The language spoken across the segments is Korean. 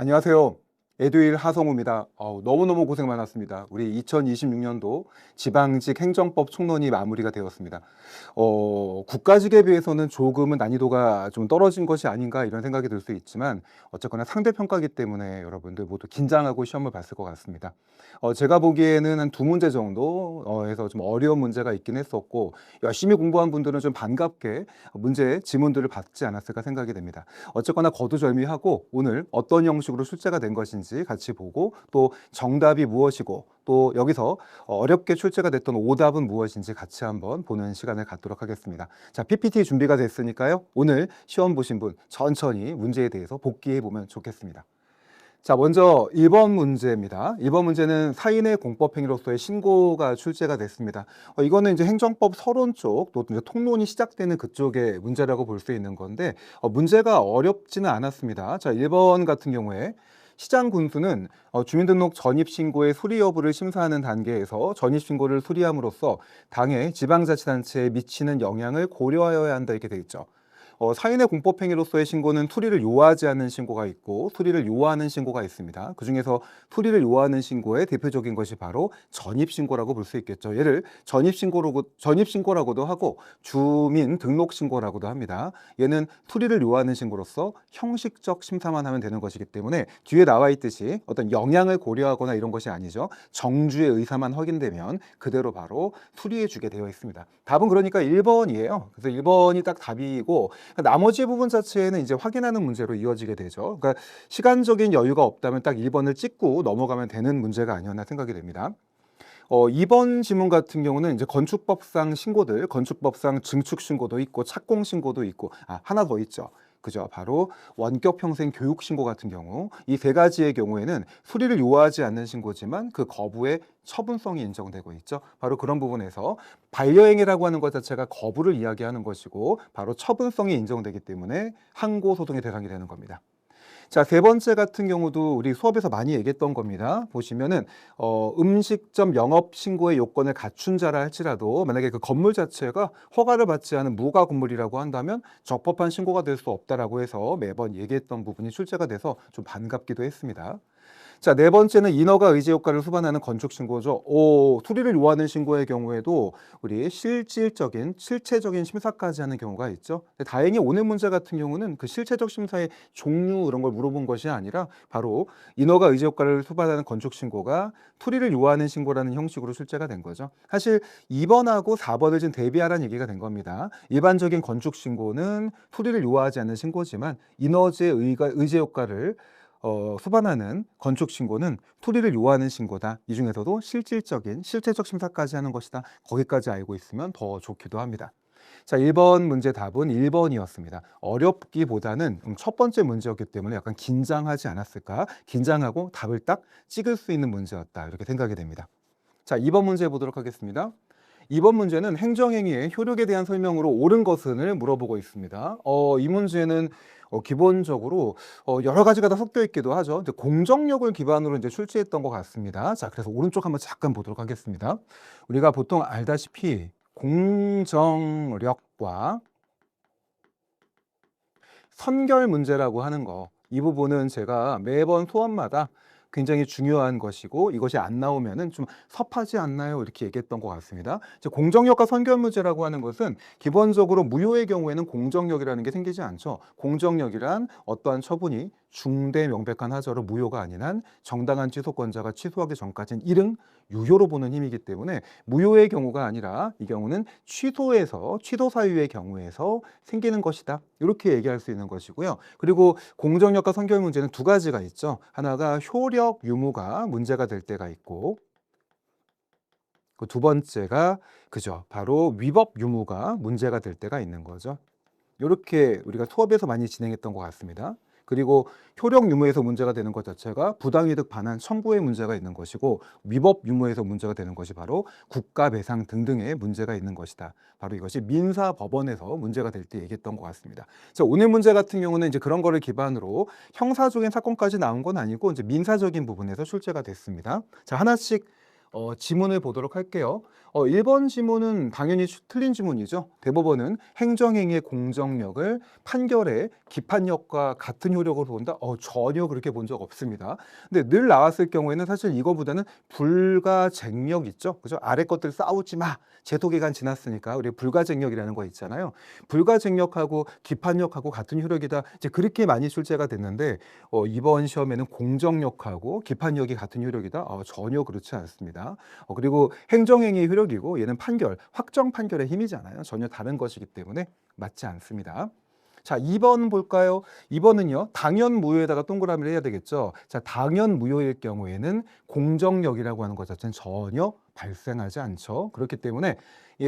안녕하세요. 에듀윌 하성우입니다. 너무너무 고생 많았습니다. 우리 2026년도 지방직 행정법 총론이 마무리가 되었습니다. 국가직에 비해서는 조금은 난이도가 좀 떨어진 것이 아닌가 이런 생각이 들 수 있지만 어쨌거나 상대평가이기 때문에 여러분들 모두 긴장하고 시험을 봤을 것 같습니다. 제가 보기에는 한 두 문제 정도 해서 좀 어려운 문제가 있긴 했었고 열심히 공부한 분들은 좀 반갑게 문제 지문들을 받지 않았을까 생각이 됩니다. 어쨌거나 거두절미하고 오늘 어떤 형식으로 출제가 된 것인지 같이 보고 또 정답이 무엇이고 또 여기서 어렵게 출제가 됐던 오답은 무엇인지 같이 한번 보는 시간을 갖도록 하겠습니다. 자, PPT 준비가 됐으니까요. 오늘 시험 보신 분 천천히 문제에 대해서 복기해 보면 좋겠습니다. 자, 먼저 1번 문제입니다. 1번 문제는 사인의 공법행위로서의 신고가 출제가 됐습니다. 이거는 이제 행정법 서론 쪽, 또 이제 통론이 시작되는 그쪽의 문제라고 볼 수 있는 건데, 문제가 어렵지는 않았습니다. 자, 1번 같은 경우에 시장 군수는 주민등록 전입신고의 수리 여부를 심사하는 단계에서 전입신고를 수리함으로써 당의 지방자치단체에 미치는 영향을 고려하여야 한다 이렇게 돼 있죠. 사인의 공법행위로서의 신고는 수리를 요하지 않는 신고가 있고 수리를 요하는 신고가 있습니다. 그중에서 수리를 요하는 신고의 대표적인 것이 바로 전입신고라고 볼 수 있겠죠. 얘를 전입신고라고도 하고 주민등록신고라고도 합니다. 얘는 수리를 요하는 신고로서 형식적 심사만 하면 되는 것이기 때문에 뒤에 나와 있듯이 어떤 영향을 고려하거나 이런 것이 아니죠. 정주의 의사만 확인되면 그대로 바로 수리해 주게 되어 있습니다. 답은 그러니까 1번이에요. 그래서 1번이 딱 답이고 나머지 부분 자체는 이제 확인하는 문제로 이어지게 되죠. 그러니까 시간적인 여유가 없다면 딱 1번을 찍고 넘어가면 되는 문제가 아니었나 생각이 됩니다. 2번 지문 같은 경우는 이제 건축법상 신고들, 건축법상 증축 신고도 있고 착공 신고도 있고, 하나 더 있죠. 그죠? 바로 원격 평생 교육 신고 같은 경우 이 세 가지의 경우에는 수리를 요하지 않는 신고지만 그 거부의 처분성이 인정되고 있죠. 바로 그런 부분에서 반려행위라고 하는 것 자체가 거부를 이야기하는 것이고 바로 처분성이 인정되기 때문에 항고 소송의 대상이 되는 겁니다. 자, 세 번째 같은 경우도 우리 수업에서 많이 얘기했던 겁니다. 보시면은 음식점 영업 신고의 요건을 갖춘 자라 할지라도 만약에 그 건물 자체가 허가를 받지 않은 무가 건물이라고 한다면 적법한 신고가 될 수 없다라고 해서 매번 얘기했던 부분이 출제가 돼서 좀 반갑기도 했습니다. 자, 네 번째는 인허가 의제 효과를 수반하는 건축 신고죠. 수리를 요하는 신고의 경우에도 우리 실체적인 심사까지 하는 경우가 있죠. 근데 다행히 오늘 문제 같은 경우는 그 실체적 심사의 종류 이런 걸 물어본 것이 아니라 바로 인허가 의제 효과를 수반하는 건축 신고가 수리를 요하는 신고라는 형식으로 출제가 된 거죠. 사실 2번하고 4번을 좀 대비하라는 얘기가 된 겁니다. 일반적인 건축 신고는 수리를 요하지 않는 신고지만 인허제 의제 효과를 수반하는 건축 신고는 수리를 요하는 신고다. 이 중에서도 실체적 심사까지 하는 것이다. 거기까지 알고 있으면 더 좋기도 합니다. 자, 1번 문제 답은 1번이었습니다. 어렵기보다는 첫 번째 문제였기 때문에 약간 긴장하지 않았을까? 긴장하고 답을 딱 찍을 수 있는 문제였다. 이렇게 생각이 됩니다. 자, 2번 문제 보도록 하겠습니다. 2번 문제는 행정행위의 효력에 대한 설명으로 옳은 것을 물어보고 있습니다. 이 문제는 기본적으로 여러 가지가 다 섞여 있기도 하죠. 이제 공정력을 기반으로 이제 출제했던 것 같습니다. 자, 그래서 오른쪽 한번 잠깐 보도록 하겠습니다. 우리가 보통 알다시피 공정력과 선결 문제라고 하는 거, 이 부분은 제가 매번 수업마다 굉장히 중요한 것이고 이것이 안 나오면은 좀 섭하지 않나요? 이렇게 얘기했던 것 같습니다. 이제 공정력과 선결 문제라고 하는 것은 기본적으로 무효의 경우에는 공정력이라는 게 생기지 않죠. 공정력이란 어떠한 처분이 중대 명백한 하저로 무효가 아닌 한 정당한 취소권자가 취소하기 전까지는 일응 유효로 보는 힘이기 때문에 무효의 경우가 아니라 이 경우는 취소 사유의 경우에서 생기는 것이다. 이렇게 얘기할 수 있는 것이고요. 그리고 공정력과 선결 문제는 두 가지가 있죠. 하나가 효력 유무가 문제가 될 때가 있고 그 두 번째가 그죠. 바로 위법 유무가 문제가 될 때가 있는 거죠. 이렇게 우리가 수업에서 많이 진행했던 것 같습니다. 그리고 효력 유무에서 문제가 되는 것 자체가 부당이득 반환 청구에 문제가 있는 것이고 위법 유무에서 문제가 되는 것이 바로 국가배상 등등의 문제가 있는 것이다. 바로 이것이 민사법원에서 문제가 될 때 얘기했던 것 같습니다. 자, 오늘 문제 같은 경우는 이제 그런 거를 기반으로 형사적인 사건까지 나온 건 아니고 이제 민사적인 부분에서 출제가 됐습니다. 자, 하나씩 지문을 보도록 할게요. 1번 지문은 당연히 틀린 지문이죠. 대법원은 행정행위의 공정력을 판결의 기판력과 같은 효력으로 본다? 전혀 그렇게 본 적 없습니다. 근데 늘 나왔을 경우에는 사실 이거보다는 불가쟁력 있죠. 그죠? 아래 것들 싸우지 마. 제도 기간 지났으니까 우리 불가쟁력이라는 거 있잖아요. 불가쟁력하고 기판력하고 같은 효력이다. 이제 그렇게 많이 출제가 됐는데 이번 시험에는 공정력하고 기판력이 같은 효력이다. 전혀 그렇지 않습니다. 그리고 행정행위의 효력이고 얘는 판결, 확정 판결의 힘이잖아요. 전혀 다른 것이기 때문에 맞지 않습니다. 자, 2번 볼까요? 2번은요, 당연 무효에다가 동그라미를 해야 되겠죠. 자, 당연 무효일 경우에는 공정력이라고 하는 것 자체는 전혀 발생하지 않죠. 그렇기 때문에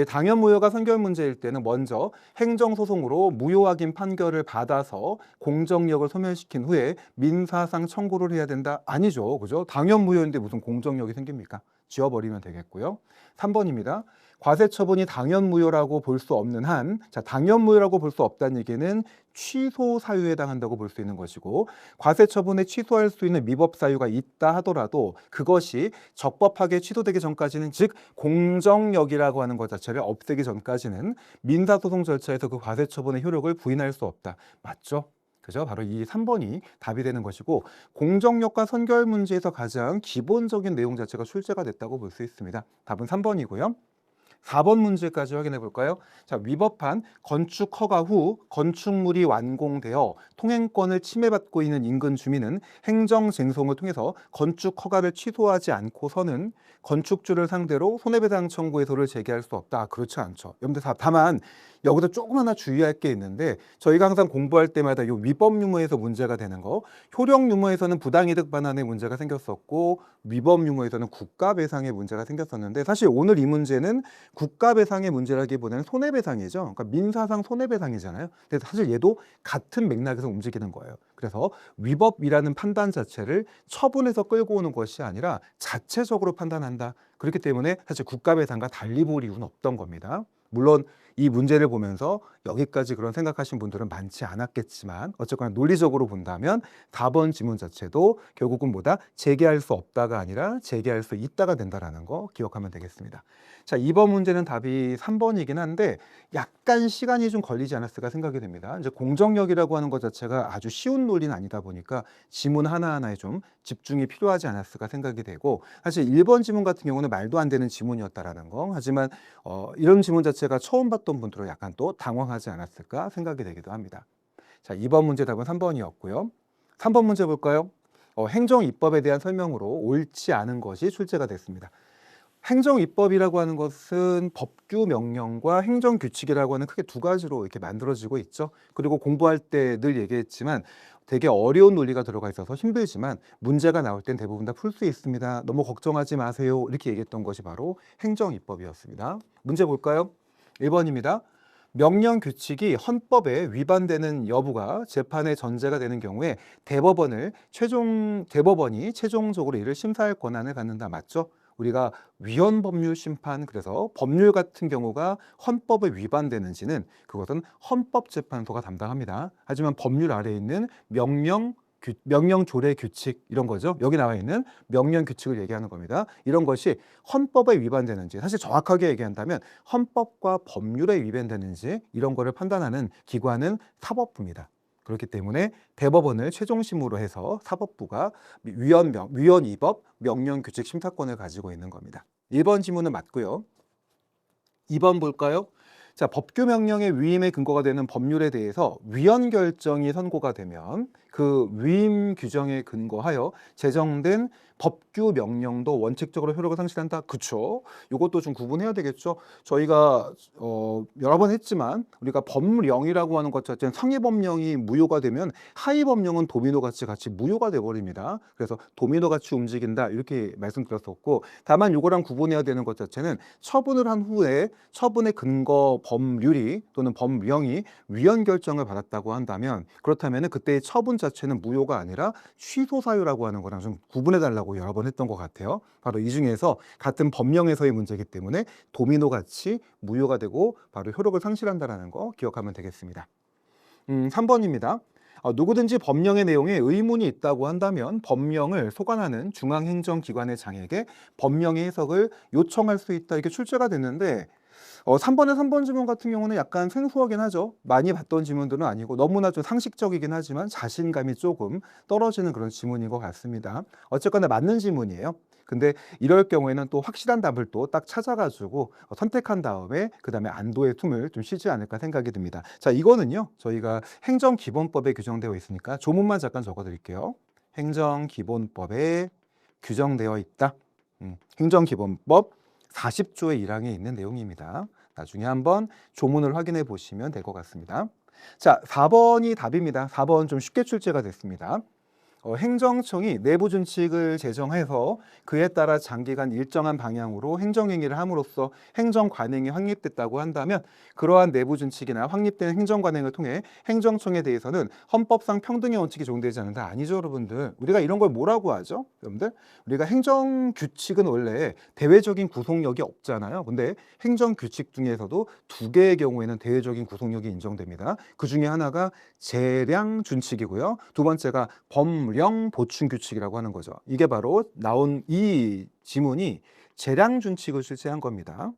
당연 무효가 선결 문제일 때는 먼저 행정소송으로 무효 확인 판결을 받아서 공정력을 소멸시킨 후에 민사상 청구를 해야 된다? 아니죠. 그죠? 당연 무효인데 무슨 공정력이 생깁니까? 지워버리면 되겠고요. 3번입니다. 과세 처분이 당연 무효라고 볼 수 없는 한, 자, 당연 무효라고 볼 수 없다는 얘기는 취소 사유에 해당한다고 볼 수 있는 것이고, 과세 처분에 취소할 수 있는 미법 사유가 있다 하더라도 그것이 적법하게 취소되기 전까지는, 즉 공정력이라고 하는 것 자체를 없애기 전까지는 민사소송 절차에서 그 과세 처분의 효력을 부인할 수 없다. 맞죠? 그죠? 바로 이 3번이 답이 되는 것이고, 공정력과 선결 문제에서 가장 기본적인 내용 자체가 출제가 됐다고 볼 수 있습니다. 답은 3번이고요. 4번 문제까지 확인해 볼까요? 자, 위법한 건축 허가 후 건축물이 완공되어 통행권을 침해받고 있는 인근 주민은 행정쟁송을 통해서 건축 허가를 취소하지 않고서는 건축주를 상대로 손해배상 청구 해소를 제기할 수 없다. 그렇지 않죠. 여러분들 다만 여기서 조금 하나 주의할 게 있는데, 저희가 항상 공부할 때마다 이 위법 유무에서 문제가 되는 거, 효력 유무에서는 부당이득 반환의 문제가 생겼었고 위법 유무에서는 국가배상의 문제가 생겼었는데, 사실 오늘 이 문제는 국가배상의 문제라기보다는 손해배상이죠. 그러니까 민사상 손해배상이잖아요. 근데 사실 얘도 같은 맥락에서 움직이는 거예요. 그래서 위법이라는 판단 자체를 처분해서 끌고 오는 것이 아니라 자체적으로 판단한다. 그렇기 때문에 사실 국가배상과 달리 볼 이유는 없던 겁니다. 물론 이 문제를 보면서 여기까지 그런 생각하신 분들은 많지 않았겠지만, 어쨌거나 논리적으로 본다면 4번 지문 자체도 결국은 뭐다? 재개할 수 없다가 아니라 재개할 수 있다가 된다라는 거 기억하면 되겠습니다. 자, 2번 문제는 답이 3번이긴 한데 약간 시간이 좀 걸리지 않았을까 생각이 됩니다. 이제 공정력이라고 하는 것 자체가 아주 쉬운 논리는 아니다 보니까 지문 하나하나에 좀 집중이 필요하지 않았을까 생각이 되고, 사실 1번 지문 같은 경우는 말도 안 되는 지문이었다라는 거. 하지만 이런 지문 자체가 처음 봤던 분들은 약간 또 당황하지 않았을까 생각이 되기도 합니다. 자, 2번 문제 답은 3번이었고요. 3번 문제 볼까요? 행정입법에 대한 설명으로 옳지 않은 것이 출제가 됐습니다. 행정입법이라고 하는 것은 법규 명령과 행정규칙이라고 하는 크게 두 가지로 이렇게 만들어지고 있죠. 그리고 공부할 때 늘 얘기했지만 되게 어려운 논리가 들어가 있어서 힘들지만 문제가 나올 땐 대부분 다 풀 수 있습니다. 너무 걱정하지 마세요. 이렇게 얘기했던 것이 바로 행정입법이었습니다. 문제 볼까요? 1번입니다. 명령 규칙이 헌법에 위반되는 여부가 재판의 전제가 되는 경우에 대법원이 최종적으로 이를 심사할 권한을 갖는다. 맞죠? 우리가 위헌법률 심판, 그래서 법률 같은 경우가 헌법에 위반되는지는 그것은 헌법재판소가 담당합니다. 하지만 법률 아래에 있는 명령, 조례, 규칙 이런 거죠. 여기 나와 있는 명령 규칙을 얘기하는 겁니다. 이런 것이 헌법에 위반되는지, 사실 정확하게 얘기한다면 헌법과 법률에 위반되는지 이런 거를 판단하는 기관은 사법부입니다. 그렇기 때문에 대법원을 최종심으로 해서 사법부가 위헌위법 명령규칙 심사권을 가지고 있는 겁니다. 1번 지문은 맞고요. 2번 볼까요? 자, 법규 명령의 위임의 근거가 되는 법률에 대해서 위헌 결정이 선고가 되면 그 위임 규정에 근거하여 제정된 법규 명령도 원칙적으로 효력을 상실한다. 그쵸? 이것도 좀 구분해야 되겠죠. 저희가 여러 번 했지만 우리가 법령이라고 하는 것 자체는 상위 법령이 무효가 되면 하위 법령은 도미노 같이 무효가 돼버립니다. 그래서 도미노 같이 움직인다 이렇게 말씀드렸었고, 다만 이거랑 구분해야 되는 것 자체는 처분을 한 후에 처분의 근거 법률이 또는 법령이 위헌 결정을 받았다고 한다면, 그렇다면 그때의 처분 자체는 무효가 아니라 취소 사유라고 하는 거랑 좀 구분해 달라고 여러 번 했던 것 같아요. 바로 이 중에서 같은 법령에서의 문제이기 때문에 도미노 같이 무효가 되고 바로 효력을 상실한다는 거 기억하면 되겠습니다. 3번입니다. 누구든지 법령의 내용에 의문이 있다고 한다면 법령을 소관하는 중앙행정기관의 장에게 법령의 해석을 요청할 수 있다. 이게 출제가 됐는데 3번의 3번 지문 같은 경우는 약간 생소하긴 하죠. 많이 봤던 지문들은 아니고 너무나 좀 상식적이긴 하지만 자신감이 조금 떨어지는 그런 지문인 것 같습니다. 어쨌거나 맞는 지문이에요. 근데 이럴 경우에는 또 확실한 답을 또 딱 찾아가지고 선택한 다음에 그 다음에 안도의 숨을 좀 쉬지 않을까 생각이 듭니다. 자, 이거는요 저희가 행정기본법에 규정되어 있으니까 조문만 잠깐 적어드릴게요. 행정기본법에 규정되어 있다. 행정기본법 40조의 1항에 있는 내용입니다. 나중에 한번 조문을 확인해 보시면 될 것 같습니다. 자, 4번이 답입니다. 4번 좀 쉽게 출제가 됐습니다. 행정청이 내부 준칙을 제정해서 그에 따라 장기간 일정한 방향으로 행정행위를 함으로써 행정관행이 확립됐다고 한다면 그러한 내부 준칙이나 확립된 행정관행을 통해 행정청에 대해서는 헌법상 평등의 원칙이 적용되지 않는다. 아니죠, 여러분들. 우리가 이런 걸 뭐라고 하죠? 여러분들, 우리가 행정규칙은 원래 대외적인 구속력이 없잖아요. 근데 행정규칙 중에서도 두 개의 경우에는 대외적인 구속력이 인정됩니다. 그 중에 하나가 재량준칙이고요. 두 번째가 법령 보충규칙이라고 하는 거죠. 이게 바로 나온 이 지문이 재량준칙을 실시한 겁니다.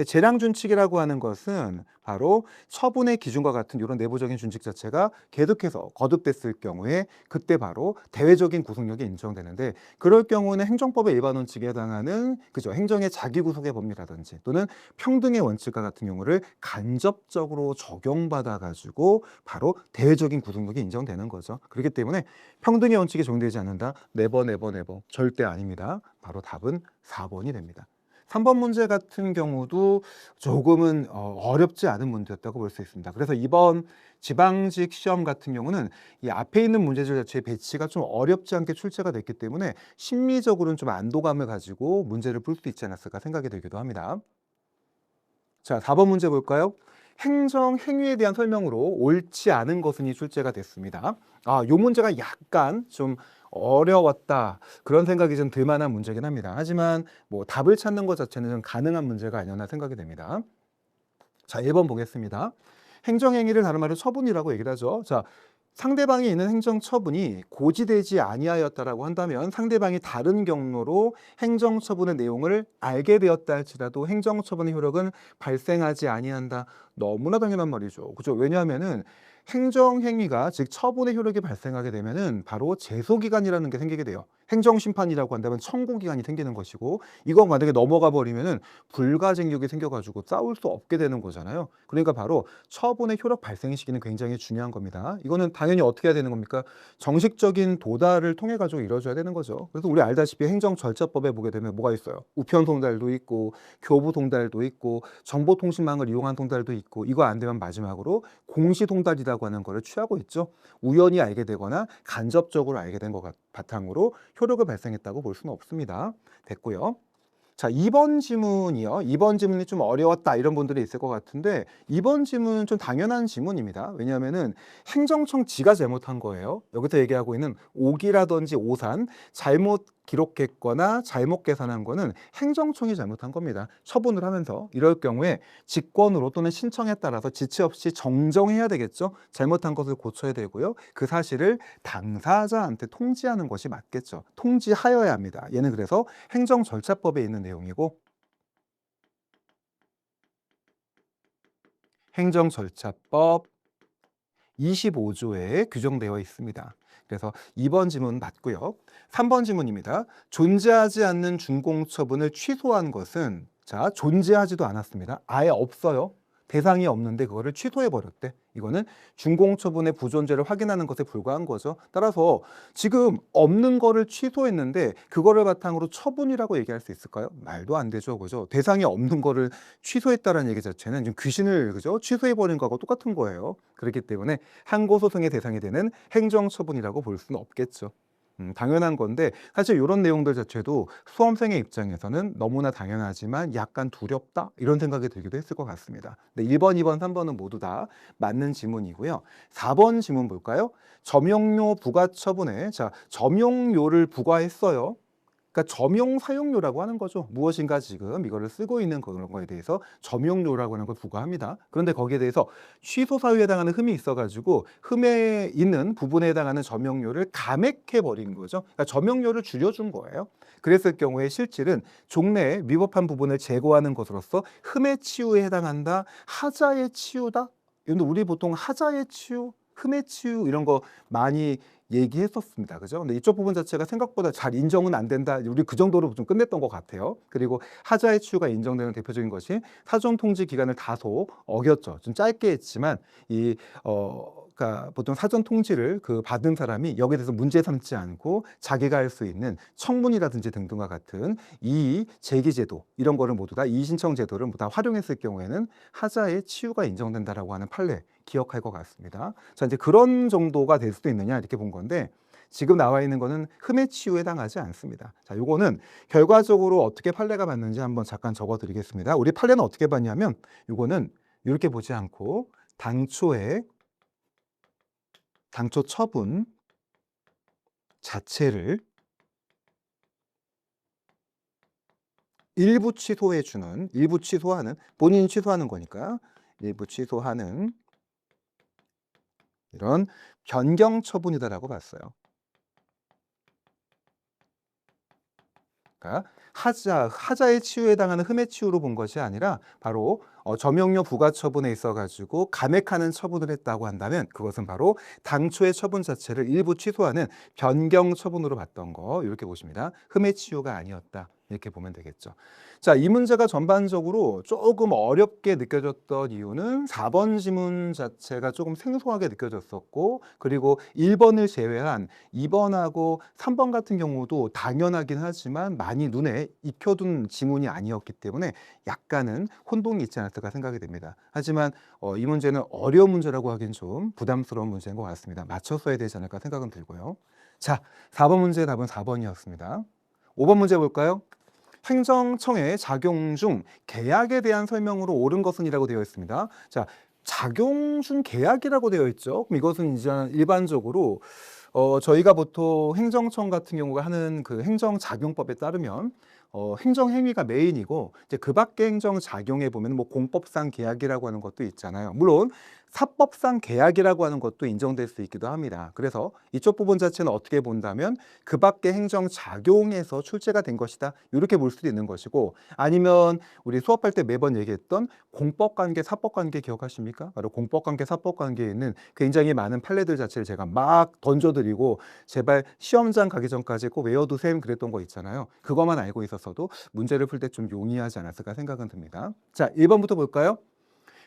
재량준칙이라고 하는 것은 바로 처분의 기준과 같은 이런 내부적인 준칙 자체가 계속해서 거듭됐을 경우에 그때 바로 대외적인 구속력이 인정되는데 그럴 경우는 행정법의 일반 원칙에 해당하는 그죠 행정의 자기구속의 법리라든지 또는 평등의 원칙과 같은 경우를 간접적으로 적용받아 가지고 바로 대외적인 구속력이 인정되는 거죠. 그렇기 때문에 평등의 원칙이 적용되지 않는다. 네버 절대 아닙니다. 바로 답은 4번이 됩니다. 3번 문제 같은 경우도 조금은 어렵지 않은 문제였다고 볼 수 있습니다. 그래서 이번 지방직 시험 같은 경우는 이 앞에 있는 문제들 자체의 배치가 좀 어렵지 않게 출제가 됐기 때문에 심리적으로는 좀 안도감을 가지고 문제를 풀 수 있지 않았을까 생각이 들기도 합니다. 자, 4번 문제 볼까요? 행정 행위에 대한 설명으로 옳지 않은 것은이 출제가 됐습니다. 이 문제가 약간 좀 어려웠다 그런 생각이 좀 들만한 문제긴 합니다. 하지만 뭐 답을 찾는 것 자체는 좀 가능한 문제가 아니었나 생각이 됩니다. 자, 1번 보겠습니다. 행정행위를 다른 말로 처분이라고 얘기를 하죠. 자, 상대방이 있는 행정처분이 고지되지 아니하였다라고 한다면 상대방이 다른 경로로 행정처분의 내용을 알게 되었다 할지라도 행정처분의 효력은 발생하지 아니한다. 너무나 당연한 말이죠. 그죠? 왜냐하면은 행정행위가 즉 처분의 효력이 발생하게 되면은 바로 제소기간이라는 게 생기게 돼요. 행정심판이라고 한다면 청구기간이 생기는 것이고 이건 만약에 넘어가 버리면은 불가증력이 생겨가지고 싸울 수 없게 되는 거잖아요. 그러니까 바로 처분의 효력 발생 시기는 굉장히 중요한 겁니다. 이거는 당연히 어떻게 해야 되는 겁니까? 정식적인 도달을 통해 가지고 이루어져야 되는 거죠. 그래서 우리 알다시피 행정절차법에 보게 되면 뭐가 있어요? 우편송달도 있고 교부송달도 있고 정보통신망을 이용한 송달도 있고 이거 안 되면 마지막으로 공시송달이라고 하는 거를 취하고 있죠. 우연히 알게 되거나 간접적으로 알게 된 것 바탕으로 효력을 발생했다고 볼 수는 없습니다. 됐고요. 자, 2번 지문이요. 2번 지문이 좀 어려웠다 이런 분들이 있을 것 같은데 2번 지문은 좀 당연한 지문입니다. 왜냐하면은 행정청 지가 잘못한 거예요. 여기서 얘기하고 있는 오기라든지 오산 잘못 기록했거나 잘못 계산한 거는 행정청이 잘못한 겁니다. 처분을 하면서 이럴 경우에 직권으로 또는 신청에 따라서 지체 없이 정정해야 되겠죠. 잘못한 것을 고쳐야 되고요. 그 사실을 당사자한테 통지하는 것이 맞겠죠. 통지하여야 합니다. 얘는 그래서 행정절차법에 있는 내용이고 행정절차법 25조에 규정되어 있습니다. 그래서 2번 지문 맞고요. 3번 지문입니다. 존재하지 않는 준공처분을 취소한 것은 자 존재하지도 않았습니다. 아예 없어요. 대상이 없는데 그거를 취소해 버렸대. 이거는 준공처분의 부존재를 확인하는 것에 불과한 거죠. 따라서 지금 없는 거를 취소했는데 그거를 바탕으로 처분이라고 얘기할 수 있을까요? 말도 안 되죠. 그죠? 대상이 없는 거를 취소했다는 얘기 자체는 지금 귀신을 그죠? 취소해 버린 거하고 똑같은 거예요. 그렇기 때문에 항고소송의 대상이 되는 행정처분이라고 볼 수는 없겠죠. 당연한 건데 사실 이런 내용들 자체도 수험생의 입장에서는 너무나 당연하지만 약간 두렵다 이런 생각이 들기도 했을 것 같습니다. 네, 1번, 2번, 3번은 모두 다 맞는 지문이고요. 4번 지문 볼까요? 점용료 부과 처분에 자 점용료를 부과했어요. 그러니까 점용 사용료라고 하는 거죠. 무엇인가 지금 이거를 쓰고 있는 그런 거에 대해서 점용료라고 하는 걸 부과합니다. 그런데 거기에 대해서 취소 사유에 해당하는 흠이 있어가지고 흠에 있는 부분에 해당하는 점용료를 감액해 버린 거죠. 그러니까 점용료를 줄여준 거예요. 그랬을 경우에 실질은 종래에 위법한 부분을 제거하는 것으로서 흠의 치유에 해당한다. 하자의 치유다. 근데 우리 보통 하자의 치유, 흠의 치유 이런 거 많이 얘기했었습니다. 그죠? 근데 이쪽 부분 자체가 생각보다 잘 인정은 안 된다. 우리 그 정도로 좀 끝냈던 것 같아요. 그리고 하자의 치유가 인정되는 대표적인 것이 사전 통지 기간을 다소 어겼죠. 좀 짧게 했지만 그러니까 보통 사전 통지를 그 받은 사람이 여기에 대해서 문제 삼지 않고 자기가 할 수 있는 청문이라든지 등등과 같은 이의 제기 제도 이런 거를 모두 다 이의 신청 제도를 모두 다 활용했을 경우에는 하자의 치유가 인정된다라고 하는 판례 기억할 것 같습니다. 자, 이제 그런 정도가 될 수도 있느냐 이렇게 본 건데 지금 나와 있는 거는 흠의 치유에 해당하지 않습니다. 자, 요거는 결과적으로 어떻게 판례가 맞는지 한번 잠깐 적어 드리겠습니다. 우리 판례는 어떻게 봤냐면 요거는 이렇게 보지 않고 당초 처분 자체를 일부 취소하는 본인이 취소하는 거니까 일부 취소하는 이런 변경 처분이다라고 봤어요. 그러니까 하자의 치유에 해당하는 흠의 치유로 본 것이 아니라 바로 점용료 부과 처분에 있어 가지고 감액하는 처분을 했다고 한다면 그것은 바로 당초의 처분 자체를 일부 취소하는 변경 처분으로 봤던 거 이렇게 보십니다. 흠의 치유가 아니었다. 이렇게 보면 되겠죠. 자, 이 문제가 전반적으로 조금 어렵게 느껴졌던 이유는 4번 지문 자체가 조금 생소하게 느껴졌었고 그리고 1번을 제외한 2번하고 3번 같은 경우도 당연하긴 하지만 많이 눈에 익혀둔 지문이 아니었기 때문에 약간은 혼동이 있지 않았을까 생각이 됩니다. 하지만 이 문제는 어려운 문제라고 하기엔 좀 부담스러운 문제인 것 같습니다. 맞춰 써야 되지 않을까 생각은 들고요. 자, 4번 문제의 답은 4번이었습니다. 5번 문제 볼까요? 행정청의 작용 중 계약에 대한 설명으로 옳은 것은 이라고 되어 있습니다. 자, 작용 중 계약이라고 되어 있죠. 그럼 이것은 이제 일반적으로 저희가 보통 행정청 같은 경우가 하는 그 행정작용법에 따르면 행정행위가 메인이고 이제 그 밖에 행정작용에 보면 뭐 공법상 계약이라고 하는 것도 있잖아요. 물론 사법상 계약이라고 하는 것도 인정될 수 있기도 합니다. 그래서 이쪽 부분 자체는 어떻게 본다면 그 밖에 행정작용에서 출제가 된 것이다. 이렇게 볼 수도 있는 것이고 아니면 우리 수업할 때 매번 얘기했던 공법관계, 사법관계 기억하십니까? 바로 공법관계, 사법관계에 있는 굉장히 많은 판례들 자체를 제가 막 던져드리고 제발 시험장 가기 전까지 꼭 외워두셈 그랬던 거 있잖아요. 그것만 알고 있었어도 문제를 풀 때 좀 용이하지 않았을까 생각은 듭니다. 자, 1번부터 볼까요?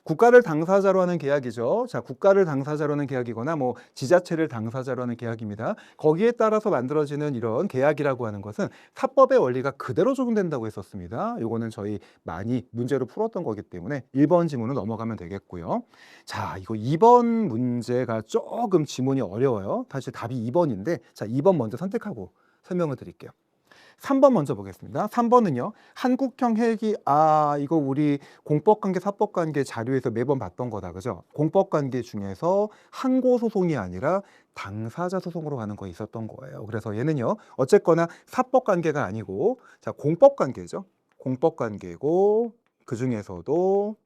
국가를 당사자로 하는 계약이죠. 자, 국가를 당사자로 하는 계약이거나 뭐 지자체를 당사자로 하는 계약입니다. 거기에 따라서 만들어지는 이런 계약이라고 하는 것은 사법의 원리가 그대로 적용된다고 했었습니다. 요거는 저희 많이 문제로 풀었던 거기 때문에 1번 지문은 넘어가면 되겠고요. 자, 이거 2번 문제가 조금 지문이 어려워요. 사실 답이 2번인데 자, 2번 먼저 선택하고 설명을 드릴게요. 3번 먼저 보겠습니다. 3번은요. 한국형 헬기 이거 우리 공법관계 사법관계 자료에서 매번 봤던 거다. 그죠? 공법관계 중에서 항고 소송이 아니라 당사자 소송으로 가는 거 있었던 거예요. 그래서 얘는요. 어쨌거나 사법관계가 아니고 자, 공법관계죠. 공법관계고 그중에서도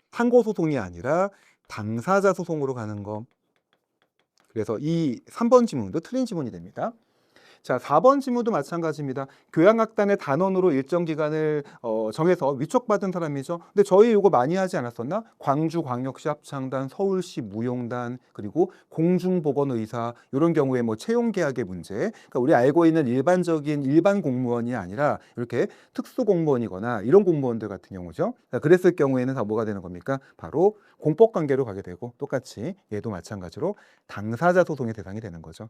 항고 소송이 아니라 당사자 소송으로 가는 거. 그래서 이 3번 지문도 틀린 지문이 됩니다. 자, 4번 지문도 마찬가지입니다. 교향악단의 단원으로 일정 기간을 정해서 위촉받은 사람이죠. 근데 저희 이거 많이 하지 않았었나? 광주광역시 합창단, 서울시 무용단, 그리고 공중보건의사 이런 경우에 뭐 채용계약의 문제. 그러니까 우리 알고 있는 일반적인 일반 공무원이 아니라 이렇게 특수공무원이거나 이런 공무원들 같은 경우죠. 자, 그랬을 경우에는 다 뭐가 되는 겁니까? 바로 공법관계로 가게 되고 똑같이 얘도 마찬가지로 당사자 소송의 대상이 되는 거죠.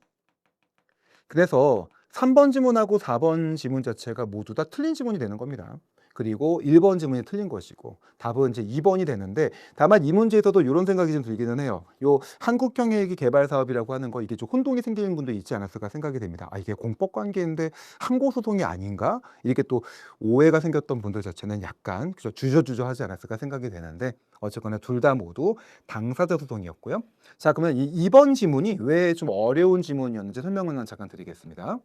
그래서 3번 지문하고 4번 지문 자체가 모두 다 틀린 지문이 되는 겁니다. 그리고 1번 지문이 틀린 것이고 답은 이제 2번이 되는데 다만 이 문제에서도 이런 생각이 좀 들기는 해요. 요 한국형 헬기 개발 사업이라고 하는 거 이게 좀 혼동이 생기는 분도 있지 않았을까 생각이 됩니다. 이게 공법 관계인데 항고 소송이 아닌가? 이렇게 또 오해가 생겼던 분들 자체는 약간 주저주저하지 않았을까 생각이 되는데 어쨌거나 둘 다 모두 당사자 소송이었고요. 자, 그러면 이 2번 지문이 왜 좀 어려운 지문이었는지 설명을 잠깐 드리겠습니다.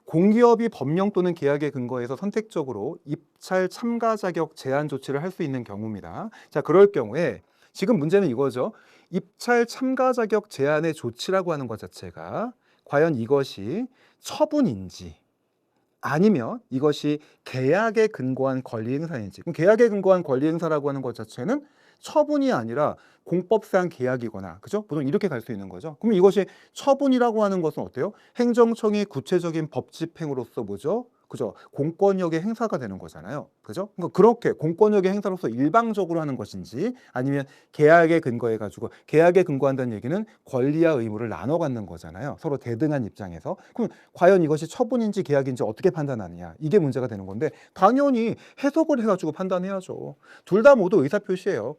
공기업이 법령 또는 계약에 근거해서 선택적으로 입찰 참가 자격 제한 조치를 할 수 있는 경우입니다. 자, 그럴 경우에 지금 문제는 이거죠. 입찰 참가 자격 제한의 조치라고 하는 것 자체가 과연 이것이 처분인지 아니면 이것이 계약에 근거한 권리 행사인지. 그럼 계약에 근거한 권리 행사라고 하는 것 자체는 처분이 아니라 공법상 계약이거나, 그죠? 보통 이렇게 갈 수 있는 거죠. 그럼 이것이 처분이라고 하는 것은 어때요? 행정청이 구체적인 법 집행으로서 뭐죠? 그죠? 공권력의 행사가 되는 거잖아요. 그죠? 그러니까 그렇게 공권력의 행사로서 일방적으로 하는 것인지 아니면 계약에 근거해 가지고 계약에 근거한다는 얘기는 권리와 의무를 나눠 갖는 거잖아요. 서로 대등한 입장에서. 그럼 과연 이것이 처분인지 계약인지 어떻게 판단하느냐? 이게 문제가 되는 건데 당연히 해석을 해 가지고 판단해야죠. 둘 다 모두 의사표시예요.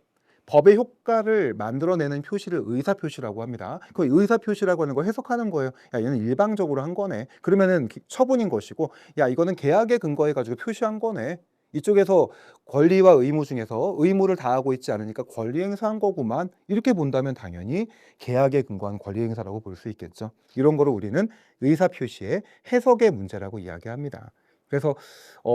법의 효과를 만들어내는 표시를 의사표시라고 합니다. 그 의사표시라고 하는 걸 해석하는 거예요. 야, 얘는 일방적으로 한 거네. 그러면은 처분인 것이고, 야, 이거는 계약에 근거해가지고 표시한 거네. 이쪽에서 권리와 의무 중에서 의무를 다하고 있지 않으니까 권리 행사한 거구만. 이렇게 본다면 당연히 계약에 근거한 권리 행사라고 볼 수 있겠죠. 이런 거를 우리는 의사표시의 해석의 문제라고 이야기합니다. 그래서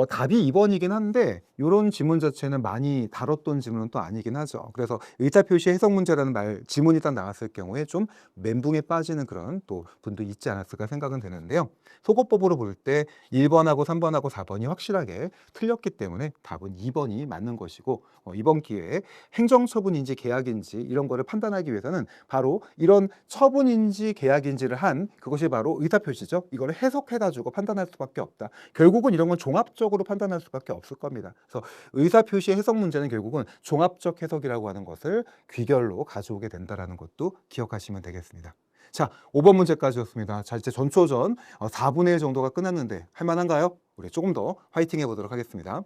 답이 2번이긴 한데 이런 지문 자체는 많이 다뤘던 지문은 또 아니긴 하죠. 그래서 의사표시 해석 문제라는 지문이 딱 나왔을 경우에 좀 멘붕에 빠지는 그런 또 분도 있지 않았을까 생각은 되는데요. 속어법으로 볼 때 1번하고 3번하고 4번이 확실하게 틀렸기 때문에 답은 2번이 맞는 것이고 이번 기회에 행정처분인지 계약인지 이런 거를 판단하기 위해서는 바로 이런 처분인지 계약인지를 한 그것이 바로 의사표시죠. 이거를 해석해가지고 판단할 수밖에 없다. 결국은 이런 건 종합적으로 판단할 수밖에 없을 겁니다. 그래서 의사표시 해석 문제는 결국은 종합적 해석이라고 하는 것을 귀결로 가져오게 된다는 것도 기억하시면 되겠습니다. 자, 5번 문제까지였습니다. 자, 이제 전초전 4분의 1 정도가 끝났는데 할만한가요? 우리 조금 더 화이팅 해보도록 하겠습니다.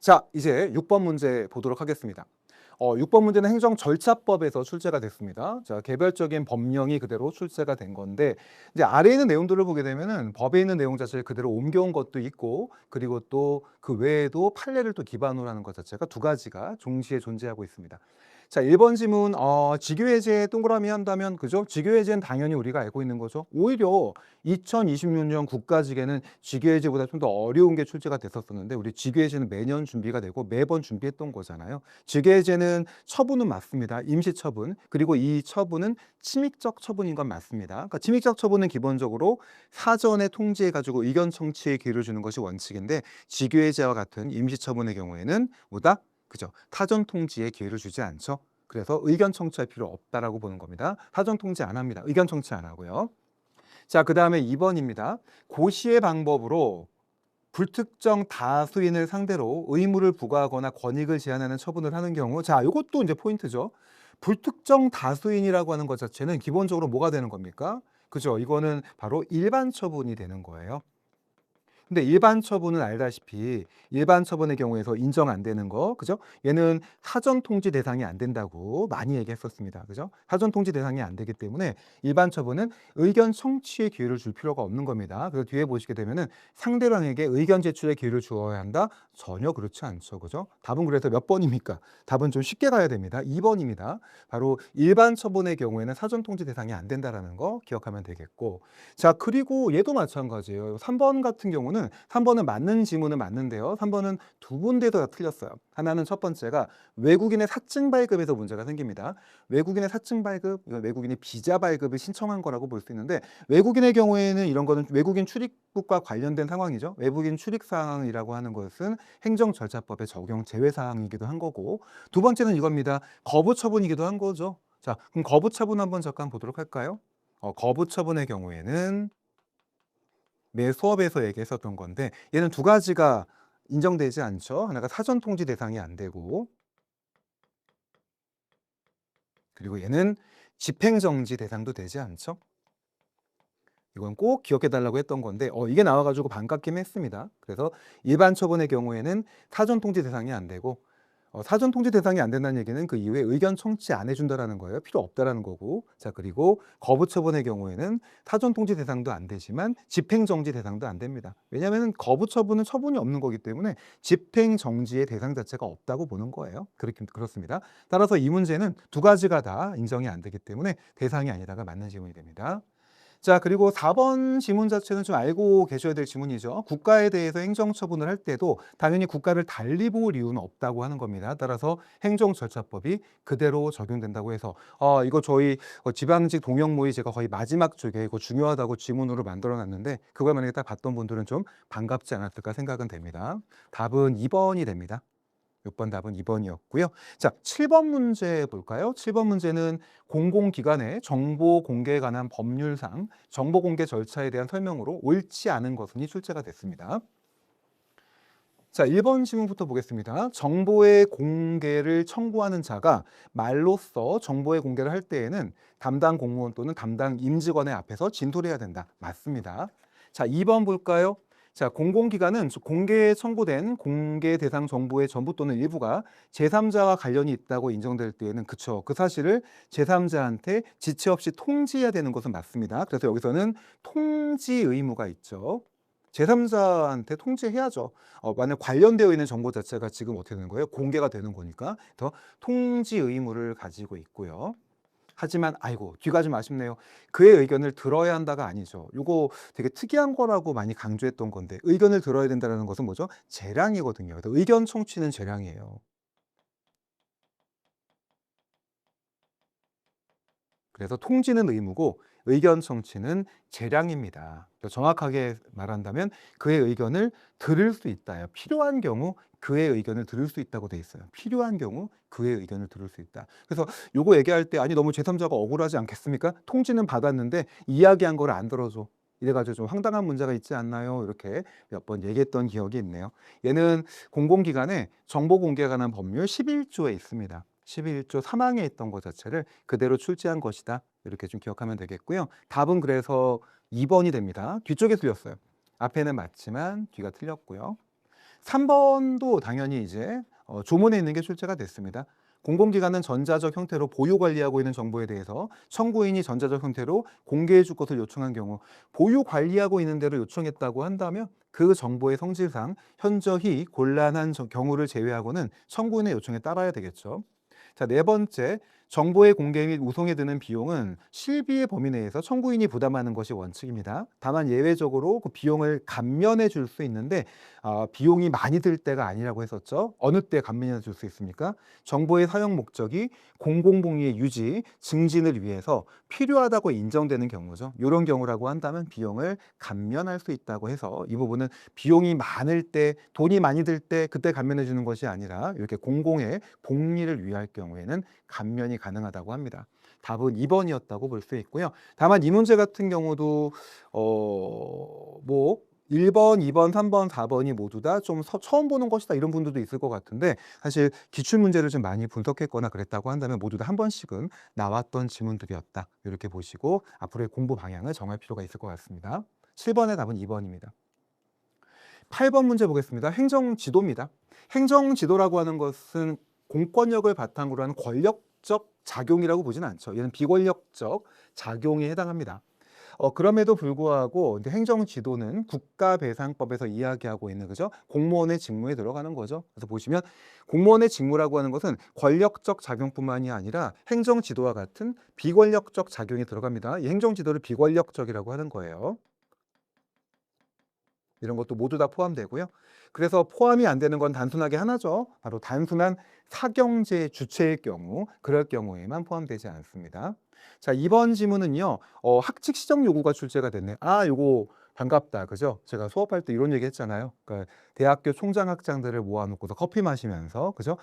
자, 이제 6번 문제 보도록 하겠습니다. 6번 문제는 행정절차법에서 출제가 됐습니다. 자, 개별적인 법령이 그대로 출제가 된 건데 이제 아래에 있는 내용들을 보게 되면은 법에 있는 내용 자체를 그대로 옮겨온 것도 있고 그리고 또 그 외에도 판례를 또 기반으로 하는 것 자체가 두 가지가 동시에 존재하고 있습니다. 자, 1번 지문 직위해제 동그라미 한다면 그죠? 직위해제는 당연히 우리가 알고 있는 거죠. 오히려 2026년 국가직에는 직위해제보다 좀 더 어려운 게 출제가 됐었는데 우리 직위해제는 매년 준비가 되고 매번 준비했던 거잖아요. 직위해제는 처분은 맞습니다. 임시처분. 그리고 이 처분은 침익적 처분인 건 맞습니다. 그러니까 침익적 처분은 기본적으로 사전에 통지해 가지고 의견 청취의 기회를 주는 것이 원칙인데 직위해제와 같은 임시처분의 경우에는 뭐다? 그죠? 타전 통지의 기회를 주지 않죠. 그래서 의견 청취할 필요 없다라고 보는 겁니다. 타전 통지 안 합니다. 의견 청취 안 하고요. 자, 그 다음에 2번입니다. 고시의 방법으로 불특정 다수인을 상대로 의무를 부과하거나 권익을 제한하는 처분을 하는 경우, 자, 이것도 이제 포인트죠. 불특정 다수인이라고 하는 것 자체는 기본적으로 뭐가 되는 겁니까? 그죠? 이거는 바로 일반 처분이 되는 거예요. 근데 일반 처분은 알다시피 일반 처분의 경우에서 인정 안 되는 거, 그죠? 얘는 사전 통지 대상이 안 된다고 많이 얘기했었습니다. 그죠? 사전 통지 대상이 안 되기 때문에 일반 처분은 의견 청취의 기회를 줄 필요가 없는 겁니다. 그래서 뒤에 보시게 되면은 상대방에게 의견 제출의 기회를 주어야 한다? 전혀 그렇지 않죠. 그죠? 답은 그래서 몇 번입니까? 답은 좀 쉽게 가야 됩니다. 2번입니다. 바로 일반 처분의 경우에는 사전 통지 대상이 안 된다라는 거 기억하면 되겠고. 자, 그리고 얘도 마찬가지예요. 3번 같은 경우는 3번은 맞는 지문은 맞는데요. 3번은 두 군데서 다 틀렸어요. 하나는 첫 번째가 외국인의 사증 발급에서 문제가 생깁니다. 외국인의 사증 발급, 이건 외국인이 비자 발급을 신청한 거라고 볼 수 있는데 외국인의 경우에는 이런 거는 외국인 출입국과 관련된 상황이죠. 외국인 출입 사항이라고 하는 것은 행정절차법의 적용 제외 사항이기도 한 거고 두 번째는 이겁니다. 거부 처분이기도 한 거죠. 자, 그럼 거부 처분 한번 잠깐 보도록 할까요? 거부 처분의 경우에는 매 수업에서 얘기했었던 건데 얘는 두 가지가 인정되지 않죠. 하나가 사전 통지 대상이 안 되고 그리고 얘는 집행정지 대상도 되지 않죠. 이건 꼭 기억해 달라고 했던 건데 이게 나와가지고 반갑긴 했습니다. 그래서 일반 처분의 경우에는 사전 통지 대상이 안 되고 사전 통지 대상이 안 된다는 얘기는 그 이후에 의견 청취 안 해준다라는 거예요. 필요 없다라는 거고. 자, 그리고 거부 처분의 경우에는 사전 통지 대상도 안 되지만 집행 정지 대상도 안 됩니다. 왜냐하면 거부 처분은 처분이 없는 거기 때문에 집행 정지의 대상 자체가 없다고 보는 거예요. 그렇습니다. 따라서 이 문제는 두 가지가 다 인정이 안 되기 때문에 대상이 아니다가 맞는 질문이 됩니다. 자, 그리고 4번 지문 자체는 좀 알고 계셔야 될 지문이죠. 국가에 대해서 행정처분을 할 때도 당연히 국가를 달리 볼 이유는 없다고 하는 겁니다. 따라서 행정절차법이 그대로 적용된다고 해서 이거 저희 지방직 동영 모의 제가 거의 마지막 쪽에 이거 중요하다고 지문으로 만들어 놨는데 그걸 만약에 딱 봤던 분들은 좀 반갑지 않았을까 생각은 됩니다. 답은 2번이 됩니다. 6번 답은 2번이었고요. 자, 7번 문제 볼까요? 7번 문제는 공공기관의 정보 공개에 관한 법률상 정보 공개 절차에 대한 설명으로 옳지 않은 것은이 출제가 됐습니다. 자, 1번 질문부터 보겠습니다. 정보의 공개를 청구하는 자가 말로써 정보의 공개를 할 때에는 담당 공무원 또는 담당 임직원의 앞에서 진술을 해야 된다. 맞습니다. 자, 2번 볼까요? 자, 공공기관은 공개에 청구된 공개 대상 정보의 전부 또는 일부가 제3자와 관련이 있다고 인정될 때에는 그쵸. 그 사실을 제3자한테 지체 없이 통지해야 되는 것은 맞습니다. 그래서 여기서는 통지 의무가 있죠. 제3자한테 통지해야죠. 만약 관련되어 있는 정보 자체가 지금 어떻게 되는 거예요? 공개가 되는 거니까 더 통지 의무를 가지고 있고요. 하지만 아이고 뒤가 좀 아쉽네요. 그의 의견을 들어야 한다가 아니죠. 이거 되게 특이한 거라고 많이 강조했던 건데 의견을 들어야 된다는 것은 뭐죠? 재량이거든요. 그래서 의견 청취는 재량이에요. 그래서 통지는 의무고 의견 청취는 재량입니다. 정확하게 말한다면 그의 의견을 들을 수 있다요. 필요한 경우 그의 의견을 들을 수 있다고 돼 있어요. 필요한 경우 그의 의견을 들을 수 있다. 그래서 요거 얘기할 때 아니 너무 제3자가 억울하지 않겠습니까? 통지는 받았는데 이야기한 걸 안 들어줘. 이래가지고 좀 황당한 문제가 있지 않나요? 이렇게 몇 번 얘기했던 기억이 있네요. 얘는 공공기관의 정보 공개에 관한 법률 11조에 있습니다. 11조 3항에 있던 것 자체를 그대로 출제한 것이다. 이렇게 좀 기억하면 되겠고요. 답은 그래서 2번이 됩니다. 뒤쪽에 틀렸어요. 앞에는 맞지만 뒤가 틀렸고요. 3번도 당연히 이제 조문에 있는 게 출제가 됐습니다. 공공기관은 전자적 형태로 보유 관리하고 있는 정보에 대해서 청구인이 전자적 형태로 공개해 줄 것을 요청한 경우 보유 관리하고 있는 대로 요청했다고 한다면 그 정보의 성질상 현저히 곤란한 경우를 제외하고는 청구인의 요청에 따라야 되겠죠. 자, 네 번째, 정보의 공개 및 우송에 드는 비용은 실비의 범위 내에서 청구인이 부담하는 것이 원칙입니다. 다만 예외적으로 그 비용을 감면해 줄 수 있는데 비용이 많이 들 때가 아니라고 했었죠. 어느 때 감면해 줄 수 있습니까? 정보의 사용 목적이 공공복리의 유지, 증진을 위해서 필요하다고 인정되는 경우죠. 이런 경우라고 한다면 비용을 감면할 수 있다고 해서 이 부분은 비용이 많을 때, 돈이 많이 들 때 그때 감면해 주는 것이 아니라 이렇게 공공의 복리를 위할 경우에는 감면이 가능하다고 합니다. 답은 2번이었다고 볼 수 있고요. 다만 이 문제 같은 경우도 뭐 1번, 2번, 3번, 4번이 모두 다 좀 처음 보는 것이다 이런 분들도 있을 것 같은데 사실 기출 문제를 좀 많이 분석했거나 그랬다고 한다면 모두 다 한 번씩은 나왔던 지문들이었다. 이렇게 보시고 앞으로의 공부 방향을 정할 필요가 있을 것 같습니다. 7번의 답은 2번입니다. 8번 문제 보겠습니다. 행정지도입니다. 행정지도라고 하는 것은 공권력을 바탕으로 하는 권력적 작용이라고 보지는 않죠. 얘는 비권력적 작용에 해당합니다. 그럼에도 불구하고 이제 행정지도는 국가배상법에서 이야기하고 있는 그죠? 공무원의 직무에 들어가는 거죠. 그래서 보시면 공무원의 직무라고 하는 것은 권력적 작용뿐만이 아니라 행정지도와 같은 비권력적 작용에 들어갑니다. 이 행정지도를 비권력적이라고 하는 거예요. 이런 것도 모두 다 포함되고요. 그래서 포함이 안 되는 건 단순하게 하나죠. 바로 단순한 사경제 주체의 경우, 그럴 경우에만 포함되지 않습니다. 자, 이번 지문은요. 학칙 시정 요구가 출제가 됐네. 요거 반갑다. 그죠? 제가 수업할 때 이런 얘기 했잖아요. 그러니까 대학교 총장 학장들을 모아놓고서 커피 마시면서, 그죠?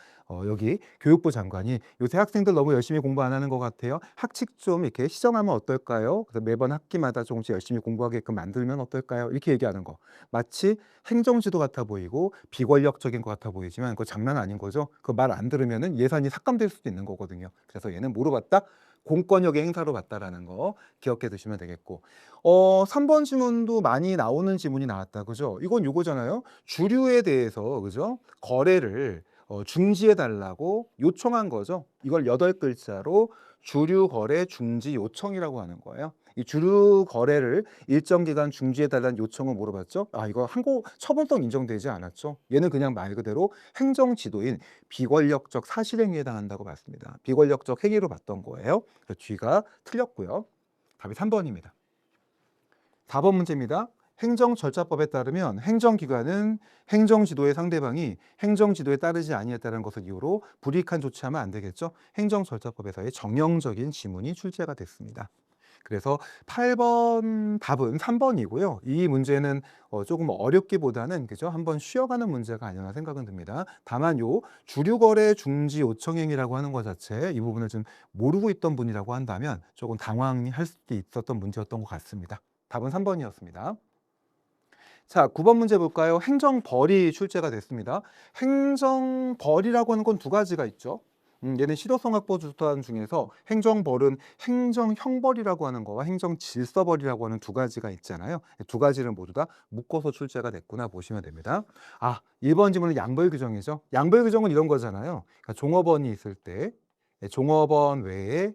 여기 교육부 장관이 요새 학생들 너무 열심히 공부 안 하는 것 같아요. 학칙 좀 이렇게 시정하면 어떨까요? 그래서 매번 학기마다 조금씩 열심히 공부하게끔 만들면 어떨까요? 이렇게 얘기하는 거. 마치 행정지도 같아 보이고 비권력적인 것 같아 보이지만 그거 장난 아닌 거죠. 그 말 안 들으면은 예산이 삭감될 수도 있는 거거든요. 그래서 얘는 뭐로 봤다? 공권력의 행사로 봤다라는 거 기억해 두시면 되겠고 3번 지문도 많이 나오는 지문이 나왔다. 그죠? 이건 요거잖아요. 주류에 대해서 그죠? 거래를 중지해 달라고 요청한 거죠. 이걸 8글자로 주류 거래 중지 요청이라고 하는 거예요. 이 주류 거래를 일정 기간 중지해 달라는 요청을 물어봤죠. 이거 항고 처분성 인정되지 않았죠. 얘는 그냥 말 그대로 행정 지도인 비권력적 사실행위에 해당한다고 봤습니다. 비권력적 행위로 봤던 거예요. 그래서 G가 틀렸고요. 답이 3번입니다. 4번 문제입니다. 행정절차법에 따르면 행정기관은 행정지도의 상대방이 행정지도에 따르지 아니했다는 것을 이유로 불이익한 조치하면 안 되겠죠. 행정절차법에서의 정형적인 지문이 출제가 됐습니다. 그래서 8번 답은 3번이고요. 이 문제는 조금 어렵기보다는 그죠? 한번 쉬어가는 문제가 아니라 생각은 듭니다. 다만 요 주류거래 중지 요청행위라고 하는 것 자체 이 부분을 좀 모르고 있던 분이라고 한다면 조금 당황할 수도 있었던 문제였던 것 같습니다. 답은 3번이었습니다. 자, 9번 문제 볼까요? 행정벌이 출제가 됐습니다. 행정벌이라고 하는 건 두 가지가 있죠. 얘는 실효성확보 주탄 중에서 행정벌은 행정형벌이라고 하는 거와 행정질서벌이라고 하는 두 가지가 있잖아요. 두 가지를 모두 다 묶어서 출제가 됐구나 보시면 됩니다. 1번 지문은 양벌규정이죠. 양벌규정은 이런 거잖아요. 그러니까 종업원이 있을 때 종업원 외에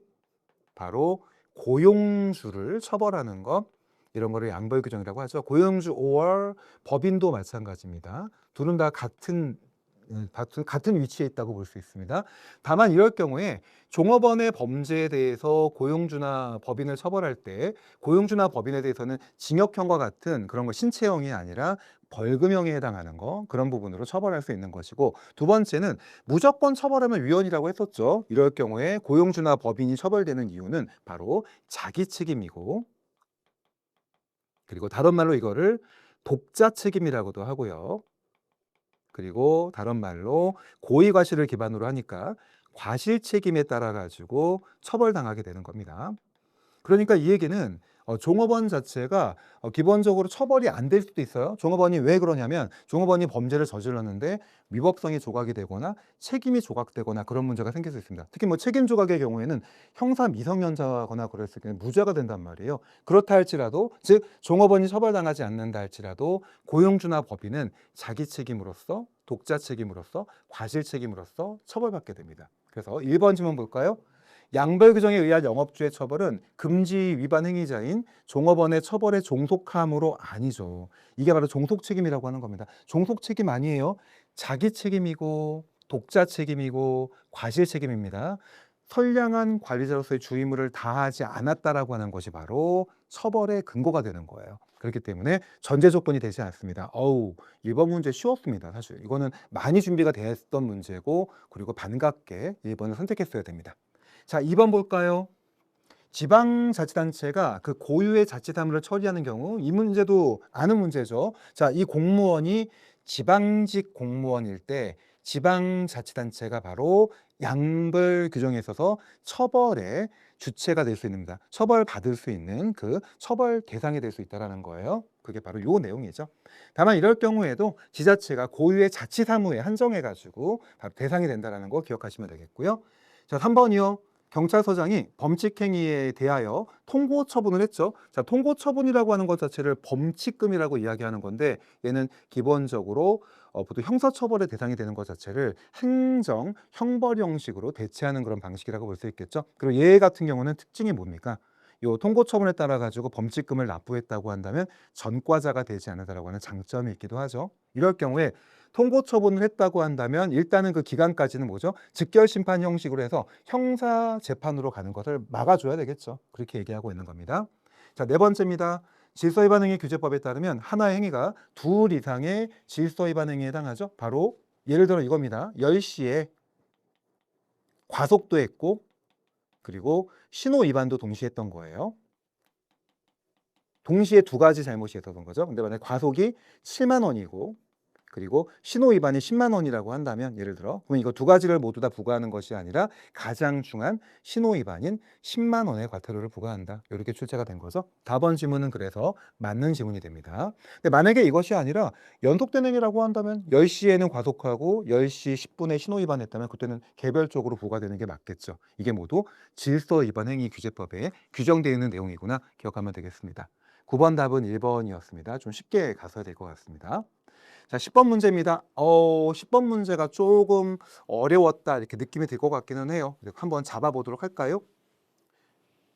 바로 고용주를 처벌하는 것, 이런 거를 양벌 규정이라고 하죠. 고용주 or 법인도 마찬가지입니다. 둘은 다 같은 위치에 있다고 볼 수 있습니다. 다만 이럴 경우에 종업원의 범죄에 대해서 고용주나 법인을 처벌할 때 고용주나 법인에 대해서는 징역형과 같은 그런 거 신체형이 아니라 벌금형에 해당하는 거, 그런 부분으로 처벌할 수 있는 것이고, 두 번째는 무조건 처벌하면 위헌이라고 했었죠. 이럴 경우에 고용주나 법인이 처벌되는 이유는 바로 자기 책임이고, 그리고 다른 말로 이거를 독자 책임이라고도 하고요. 그리고 다른 말로 고의 과실을 기반으로 하니까 과실 책임에 따라 가지고 처벌당하게 되는 겁니다. 그러니까 이 얘기는 종업원 자체가 기본적으로 처벌이 안 될 수도 있어요. 종업원이 왜 그러냐면 종업원이 범죄를 저질렀는데 위법성이 조각이 되거나 책임이 조각되거나 그런 문제가 생길 수 있습니다. 특히 뭐 책임 조각의 경우에는 형사 미성년자거나 그랬을 경우 무죄가 된단 말이에요. 그렇다 할지라도, 즉 종업원이 처벌당하지 않는다 할지라도 고용주나 법인은 자기 책임으로서, 독자 책임으로서, 과실 책임으로서 처벌받게 됩니다. 그래서 1번 질문 볼까요? 양벌 규정에 의한 영업주의 처벌은 금지 위반 행위자인 종업원의 처벌에 종속함으로 아니죠. 이게 바로 종속 책임이라고 하는 겁니다. 종속 책임 아니에요. 자기 책임이고 독자 책임이고 과실 책임입니다. 선량한 관리자로서의 주의무를 다하지 않았다라고 하는 것이 바로 처벌의 근거가 되는 거예요. 그렇기 때문에 전제 조건이 되지 않습니다. 1번 문제 쉬웠습니다. 사실 이거는 많이 준비가 됐던 문제고, 그리고 반갑게 1번을 선택했어야 됩니다. 자, 2번 볼까요? 지방자치단체가 그 고유의 자치사무를 처리하는 경우, 이 문제도 아는 문제죠. 자, 이 공무원이 지방직 공무원일 때 지방자치단체가 바로 양벌 규정에 있어서 처벌의 주체가 될 수 있습니다. 처벌받을 수 있는 그 처벌 대상이 될 수 있다는 거예요. 그게 바로 요 내용이죠. 다만 이럴 경우에도 지자체가 고유의 자치사무에 한정해가지고 바로 대상이 된다는 거 기억하시면 되겠고요. 자, 3번이요. 경찰서장이 범칙행위에 대하여 통고 처분을 했죠. 자, 통고 처분이라고 하는 것 자체를 범칙금이라고 이야기하는 건데, 얘는 기본적으로 보통 형사처벌의 대상이 되는 것 자체를 행정, 형벌 형식으로 대체하는 그런 방식이라고 볼 수 있겠죠. 그리고 얘 같은 경우는 특징이 뭡니까? 요 통고 처분에 따라 가지고 범칙금을 납부했다고 한다면 전과자가 되지 않는다라고 하는 장점이 있기도 하죠. 이럴 경우에 통고 처분을 했다고 한다면 일단은 그 기간까지는 뭐죠? 즉결 심판 형식으로 해서 형사 재판으로 가는 것을 막아줘야 되겠죠. 그렇게 얘기하고 있는 겁니다. 자, 네 번째입니다. 질서위반 행위 규제법에 따르면 하나의 행위가 둘 이상의 질서위반 행위에 해당하죠. 바로 예를 들어 이겁니다. 10시에 과속도 했고, 그리고 신호 위반도 동시에 했던 거예요. 동시에 두 가지 잘못이 있었던 거죠. 근데 만약에 과속이 7만 원이고 그리고 신호 위반이 10만 원이라고 한다면, 예를 들어 그럼 이거 두 가지를 모두 다 부과하는 것이 아니라 가장 중한 신호 위반인 10만 원의 과태료를 부과한다. 이렇게 출제가 된 거죠. 4번 지문은 그래서 맞는 지문이 됩니다. 근데 만약에 이것이 아니라 연속된 행위라고 한다면 10시에는 과속하고 10시 10분에 신호 위반했다면 그때는 개별적으로 부과되는 게 맞겠죠. 이게 모두 질서 위반 행위 규제법에 규정되어 있는 내용이구나 기억하면 되겠습니다. 9번 답은 1번이었습니다. 좀 쉽게 가셔야 될 것 같습니다. 자, 10번 문제입니다. 10번 문제가 조금 어려웠다 이렇게 느낌이 들 것 같기는 해요. 한번 잡아보도록 할까요?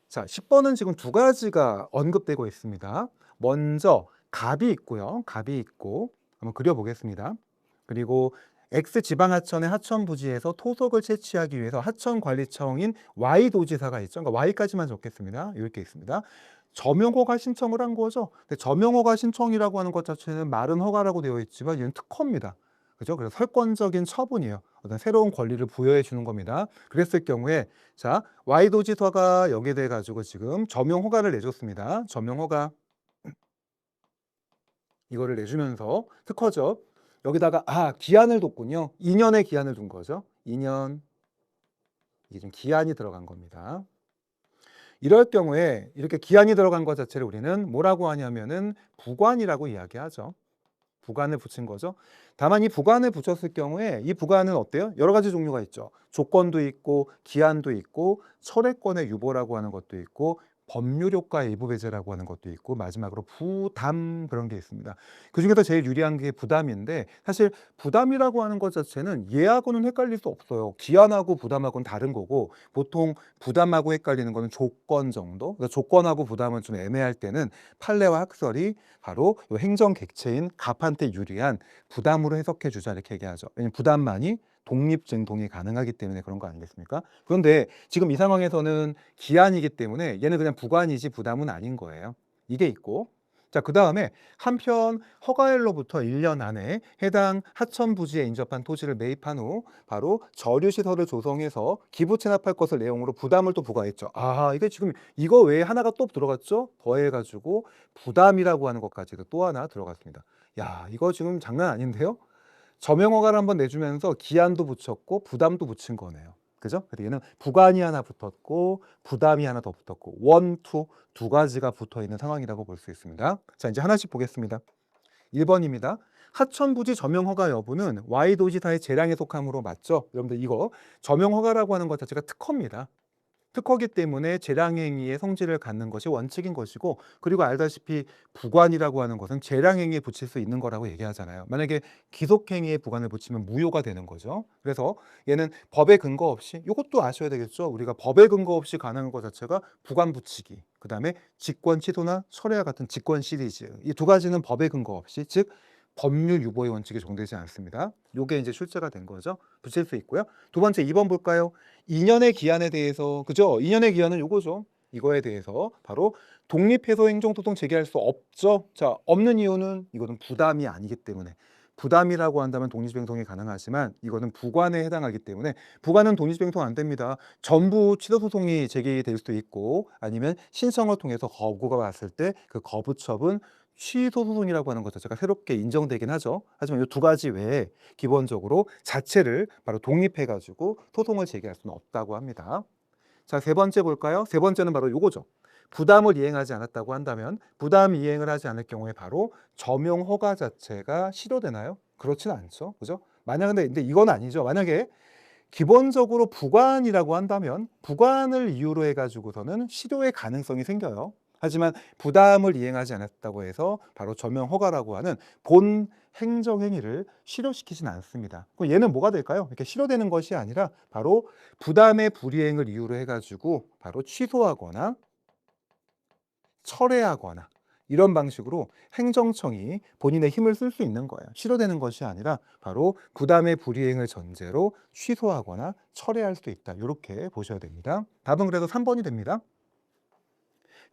자, 10번은 지금 두 가지가 언급되고 있습니다. 먼저 갑이 있고요. 갑이 있고 한번 그려보겠습니다. 그리고 X 지방하천의 하천 부지에서 토속을 채취하기 위해서 하천관리청인 Y 도지사가 있죠. 그러니까 Y까지만 적겠습니다. 이렇게 있습니다. 점용허가 신청을 한 거죠. 근데 점용허가 신청이라고 하는 것 자체는 말은 허가라고 되어 있지만 얘는 특허입니다. 그죠? 그래서 설권적인 처분이에요. 어떤 새로운 권리를 부여해 주는 겁니다. 그랬을 경우에 자, Y 도지사가 여기에 대해 가지고 지금 점용허가를 내줬습니다. 점용허가 이거를 내주면서 특허죠. 여기다가 기한을 뒀군요. 2년의 기한을 둔 거죠. 2년. 이게 좀 기한이 들어간 겁니다. 이럴 경우에 이렇게 기한이 들어간 것 자체를 우리는 뭐라고 하냐면은 부관이라고 이야기하죠. 부관을 붙인 거죠. 다만 이 부관을 붙였을 경우에 이 부관은 어때요? 여러 가지 종류가 있죠. 조건도 있고 기한도 있고 철회권의 유보라고 하는 것도 있고 법률 효과의 일부 배제라고 하는 것도 있고 마지막으로 부담 그런 게 있습니다. 그중에서 제일 유리한 게 부담인데 사실 부담이라고 하는 것 자체는 얘하고는 헷갈릴 수 없어요. 기한하고 부담하고는 다른 거고 보통 부담하고 헷갈리는 거는 조건 정도. 그러니까 조건하고 부담은 좀 애매할 때는 판례와 학설이 바로 이 행정 객체인 갑한테 유리한 부담으로 해석해 주자 이렇게 얘기하죠. 왜냐면 부담만이 독립증동이 가능하기 때문에 그런 거 아니겠습니까? 그런데 지금 이 상황에서는 기한이기 때문에 얘는 그냥 부관이지 부담은 아닌 거예요. 이게 있고 자, 그다음에 한편 허가일로부터 1년 안에 해당 하천 부지에 인접한 토지를 매입한 후 바로 저류 시설을 조성해서 기부 체납할 것을 내용으로 부담을 또 부과했죠. 이게 지금 이거 외에 하나가 또 들어갔죠? 더해 가지고 부담이라고 하는 것까지도 또 하나 들어갔습니다. 야, 이거 지금 장난 아닌데요? 점용허가를 한번 내주면서 기한도 붙였고 부담도 붙인 거네요. 그죠? 그래서 얘는 부관이 하나 붙었고 부담이 하나 더 붙었고 원, 투, 두 가지가 붙어 있는 상황이라고 볼 수 있습니다. 자, 이제 하나씩 보겠습니다. 1번입니다. 하천부지 점용허가 여부는 Y도지사의 재량에 속함으로 맞죠? 여러분들 이거 점용허가라고 하는 것 자체가 특허입니다. 특허기 때문에 재량행위의 성질을 갖는 것이 원칙인 것이고 그리고 알다시피 부관이라고 하는 것은 재량행위에 붙일 수 있는 거라고 얘기하잖아요. 만약에 기속행위에 부관을 붙이면 무효가 되는 거죠. 그래서 얘는 법에 근거 없이 이것도 아셔야 되겠죠. 우리가 법에 근거 없이 가능한 것 자체가 부관 붙이기 그다음에 직권 취소나 철회와 같은 직권 시리즈 이 두 가지는 법에 근거 없이 즉 법률 유보의 원칙에 적용되지 않습니다. 요게 이제 출제가 된 거죠. 붙일 수 있고요. 두 번째 2번 볼까요? 2년의 기한에 대해서 그죠? 2년의 기한은 요거죠. 이거에 대해서 바로 독립해서 행정소송 제기할 수 없죠. 자, 없는 이유는 이거는 부담이 아니기 때문에 부담이라고 한다면 독립행송이 가능하지만 이거는 부관에 해당하기 때문에 부관은 독립행송 안 됩니다. 전부 취소소송이 제기될 수도 있고 아니면 신청을 통해서 거부가 왔을 때 그 거부 처분 취소소송이라고 하는 것 자체가 새롭게 인정되긴 하죠. 하지만 이 두 가지 외에 기본적으로 자체를 바로 독립해가지고 소송을 제기할 수는 없다고 합니다. 자, 세 번째 볼까요? 세 번째는 바로 요거죠. 부담을 이행하지 않았다고 한다면 부담 이행을 하지 않을 경우에 바로 점용 허가 자체가 실효되나요? 그렇진 않죠. 그죠? 만약 근데 이건 아니죠. 만약에 기본적으로 부관이라고 한다면 부관을 이유로 해가지고서는 실효의 가능성이 생겨요. 하지만 부담을 이행하지 않았다고 해서 바로 점용 허가라고 하는 본 행정행위를 실효시키진 않습니다. 그럼 얘는 뭐가 될까요? 이렇게 실효되는 것이 아니라 바로 부담의 불이행을 이유로 해가지고 바로 취소하거나 철회하거나 이런 방식으로 행정청이 본인의 힘을 쓸 수 있는 거예요. 실효되는 것이 아니라 바로 부담의 불이행을 전제로 취소하거나 철회할 수 있다. 이렇게 보셔야 됩니다. 답은 그래서 3번이 됩니다.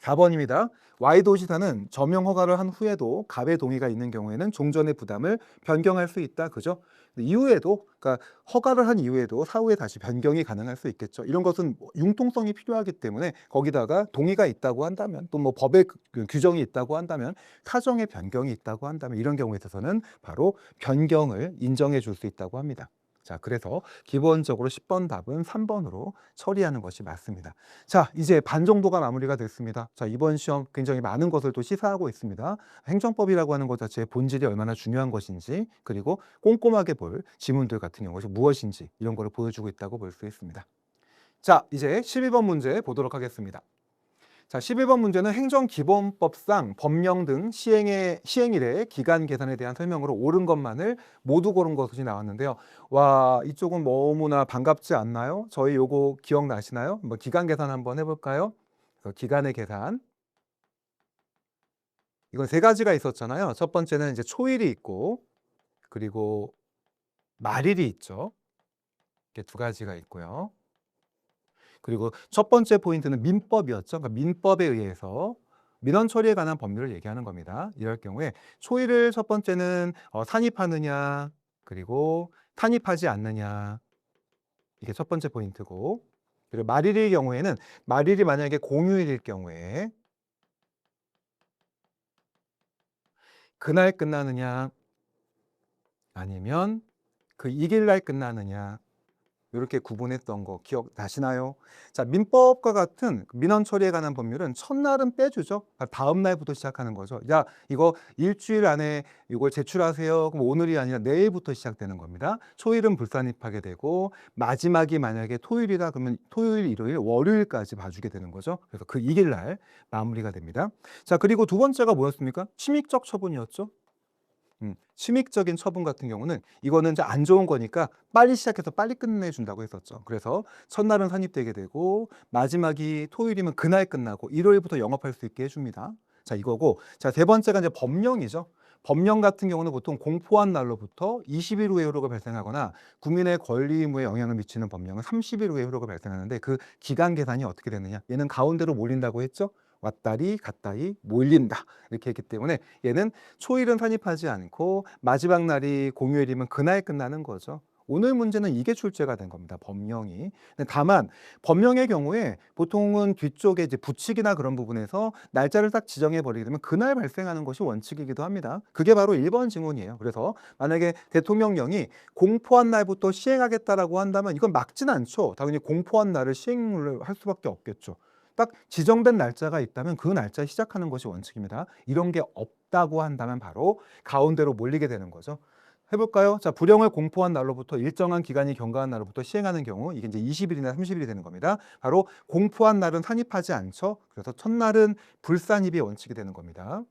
4번입니다. Y도지사는 점용 허가를 한 후에도 갑의 동의가 있는 경우에는 종전의 부담을 변경할 수 있다. 그죠? 이후에도 그러니까 허가를 한 이후에도 사후에 다시 변경이 가능할 수 있겠죠. 이런 것은 융통성이 필요하기 때문에 거기다가 동의가 있다고 한다면 또 뭐 법의 규정이 있다고 한다면 사정의 변경이 있다고 한다면 이런 경우에 있어서는 바로 변경을 인정해 줄 수 있다고 합니다. 자, 그래서 기본적으로 10번 답은 3번으로 처리하는 것이 맞습니다. 자, 이제 반 정도가 마무리가 됐습니다. 자, 이번 시험 굉장히 많은 것을 또 시사하고 있습니다. 행정법이라고 하는 것 자체의 본질이 얼마나 중요한 것인지, 그리고 꼼꼼하게 볼 지문들 같은 경우가 무엇인지 이런 거를 보여주고 있다고 볼 수 있습니다. 자, 이제 12번 문제 보도록 하겠습니다. 자, 11번 문제는 행정기본법상 법령 등 시행일의 기간 계산에 대한 설명으로 옳은 것만을 모두 고른 것이 나왔는데요. 와, 이쪽은 너무나 반갑지 않나요? 저희 요거 기억나시나요? 뭐 기간 계산 한번 해볼까요? 그래서 기간의 계산. 이건 세 가지가 있었잖아요. 첫 번째는 이제 초일이 있고, 그리고 말일이 있죠. 이렇게 두 가지가 있고요. 그리고 첫 번째 포인트는 민법이었죠. 그러니까 민법에 의해서 민원 처리에 관한 법률을 얘기하는 겁니다. 이럴 경우에 초의를 첫 번째는 산입하느냐, 그리고 탄입하지 않느냐, 이게 첫 번째 포인트고, 그리고 말일의 경우에는 말일이 만약에 공휴일일 경우에 그날 끝나느냐 아니면 그 이길 날 끝나느냐, 이렇게 구분했던 거 기억나시나요? 자, 민법과 같은 민원 처리에 관한 법률은 첫날은 빼주죠. 다음 날부터 시작하는 거죠. 야, 이거 일주일 안에 이걸 제출하세요. 그럼 오늘이 아니라 내일부터 시작되는 겁니다. 초일은 불산입하게 되고, 마지막이 만약에 토요일이다 그러면 토요일, 일요일, 월요일까지 봐주게 되는 거죠. 그래서 그 이길 날 마무리가 됩니다. 자, 그리고 두 번째가 뭐였습니까? 침익적 처분이었죠. 침익적인 처분 같은 경우는 이거는 이제 안 좋은 거니까 빨리 시작해서 빨리 끝내준다고 했었죠. 그래서 첫날은 산입되게 되고, 마지막이 토요일이면 그날 끝나고 일요일부터 영업할 수 있게 해줍니다. 자, 이거고, 자, 세 번째가 이제 법령이죠. 법령 같은 경우는 보통 공포한 날로부터 20일 후에 효력을 발생하거나 국민의 권리 의무에 영향을 미치는 법령은 30일 후에 효력을 발생하는데, 그 기간 계산이 어떻게 되느냐? 얘는 가운데로 몰린다고 했죠. 왔다리 갔다리 몰린다 이렇게 했기 때문에 얘는 초일은 산입하지 않고 마지막 날이 공휴일이면 그날 끝나는 거죠. 오늘 문제는 이게 출제가 된 겁니다. 법령이. 근데 다만 법령의 경우에 보통은 뒤쪽에 이제 부칙이나 그런 부분에서 날짜를 딱 지정해 버리게 되면 그날 발생하는 것이 원칙이기도 합니다. 그게 바로 1번 지문이에요. 그래서 만약에 대통령령이 공포한 날부터 시행하겠다라고 한다면 이건 막진 않죠. 당연히 공포한 날을 시행을 할 수밖에 없겠죠. 딱 지정된 날짜가 있다면 그 날짜에 시작하는 것이 원칙입니다. 이런 게 없다고 한다면 바로 가운데로 몰리게 되는 거죠. 해볼까요? 자, 불령을 공포한 날로부터 일정한 기간이 경과한 날로부터 시행하는 경우 이게 이제 20일이나 30일이 되는 겁니다. 바로 공포한 날은 산입하지 않죠. 그래서 첫날은 불산입이 원칙이 되는 겁니다.